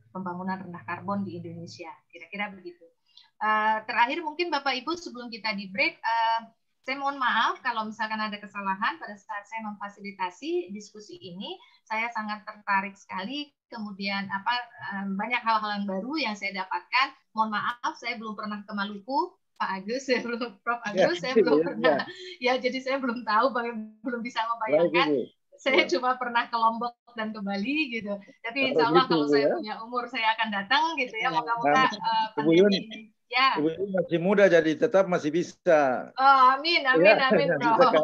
pembangunan rendah karbon di Indonesia. Kira-kira begitu. Terakhir mungkin Bapak Ibu sebelum kita di break, saya mohon maaf kalau misalkan ada kesalahan pada saat saya memfasilitasi diskusi ini. Saya sangat tertarik sekali. Kemudian banyak hal-hal yang baru yang saya dapatkan. Mohon maaf, saya belum pernah ke Maluku. Pak Agus, Prof. Agus, saya belum pernah. Ya, jadi saya belum tahu, belum bisa membayangkan. Saya cuma pernah ke Lombok dan ke Bali gitu. Tapi insya Allah kalau saya punya umur saya akan datang gitu ya. Moga-moga pandemi ini. Ya. Ibu Yun masih muda jadi tetap masih bisa. Oh, amin, Prof.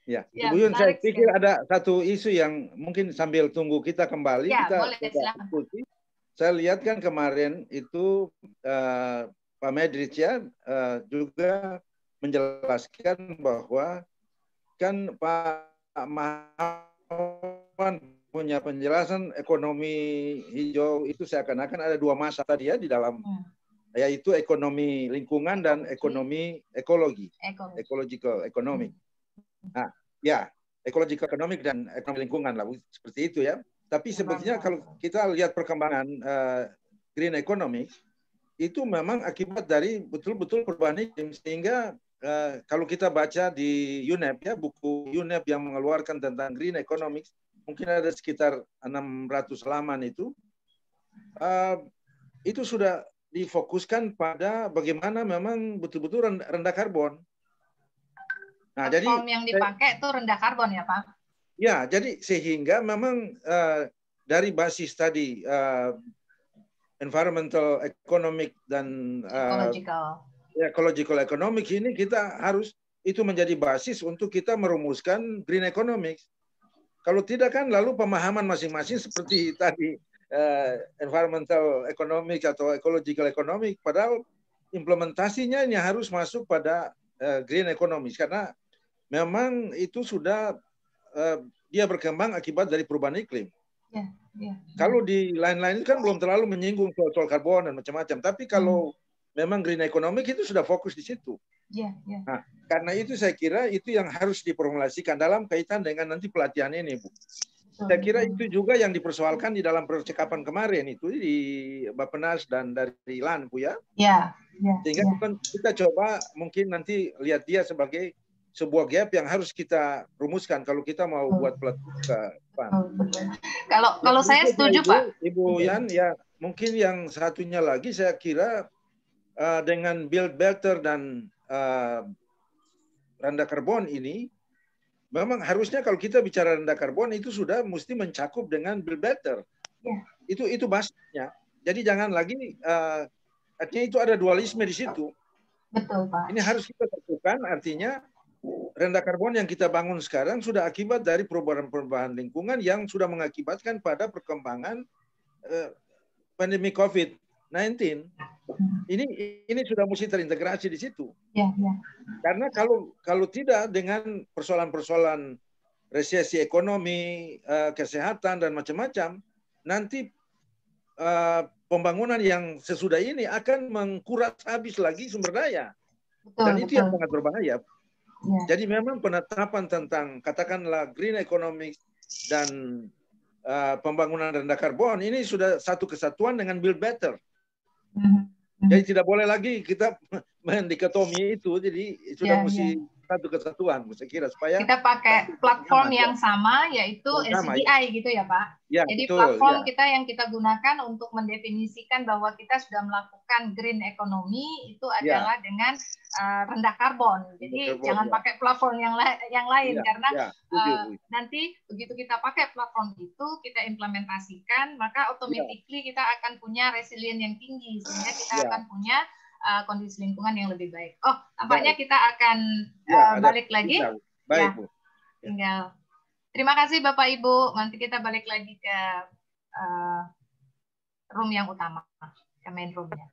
Ya, Ibu Yun, saya pikir ada satu isu yang mungkin sambil tunggu kita kembali kita diskusi. Saya lihat kan kemarin itu Pak Medrich ya juga menjelaskan bahwa kan Pak Mahawan punya penjelasan ekonomi hijau itu seakan-akan ada 2 masa tadi ya di dalam yaitu ekonomi lingkungan dan ekonomi ekologi, ecological economic. Nah, ya ecological economic dan ekonomi lingkungan lah seperti itu ya. Tapi sebetulnya kalau kita lihat perkembangan green economy itu memang akibat dari betul-betul perubahan iklim sehingga kalau kita baca di UNEP ya buku UNEP yang mengeluarkan tentang green economics mungkin ada sekitar 600 halaman itu sudah difokuskan pada bagaimana memang betul-betul rendah karbon. Nah, jadi yang dipakai itu rendah karbon ya Pak? Ya, jadi sehingga memang dari basis tadi environmental economic dan ecological economic ini kita harus itu menjadi basis untuk kita merumuskan green economics. Kalau tidak kan lalu pemahaman masing-masing seperti tadi environmental economic atau ecological economic, padahal implementasinya ini harus masuk pada green economics karena memang itu sudah dia berkembang akibat dari perubahan iklim. Kalau di lain-lain kan belum terlalu menyinggung soal karbon dan macam-macam. Tapi kalau memang green economic itu sudah fokus di situ. Nah, karena itu saya kira itu yang harus diformulasikan dalam kaitan dengan nanti pelatihan ini, Bu. Saya kira itu juga yang dipersoalkan di dalam percakapan kemarin itu di Bappenas dan dari LAN, Bu ya. Sehingga kita coba mungkin nanti lihat dia sebagai sebuah gap yang harus kita rumuskan kalau kita mau buat pelatihan ke depan. Kalau saya setuju, Pak. Ibu Yan, ya mungkin yang satunya lagi saya kira dengan build better dan rendah karbon ini, memang harusnya kalau kita bicara rendah karbon itu sudah mesti mencakup dengan build better. Itu basisnya. Jadi jangan lagi artinya itu ada dualisme di situ. Betul, Pak. Ini harus kita tentukan, artinya rendah karbon yang kita bangun sekarang sudah akibat dari perubahan-perubahan lingkungan yang sudah mengakibatkan pada perkembangan pandemi COVID-19. Ini sudah mesti terintegrasi di situ. Karena kalau tidak dengan persoalan-persoalan resesi ekonomi, kesehatan dan macam-macam, nanti pembangunan yang sesudah ini akan mengkuras habis lagi sumber daya. Dan itu yang sangat berbahaya. Jadi memang penetapan tentang katakanlah green economic dan pembangunan rendah karbon ini sudah satu kesatuan dengan build better. Jadi tidak boleh lagi kita mendikotomi itu, jadi sudah mesti satu kesatuan, saya kira, supaya kita pakai platform yang sama, yaitu SDGI gitu ya, Pak. Jadi betul, platform kita yang kita gunakan untuk mendefinisikan bahwa kita sudah melakukan green economy itu adalah dengan rendah karbon. Jadi jangan pakai platform yang lain karena nanti begitu kita pakai platform itu, kita implementasikan, maka automatically kita akan punya resilient yang tinggi, sehingga kita akan punya kondisi lingkungan yang lebih baik. Oh, tampaknya kita akan balik lagi. Baik, Bu. Tinggal. Terima kasih Bapak Ibu. Nanti kita balik lagi ke room yang utama, ke main roomnya.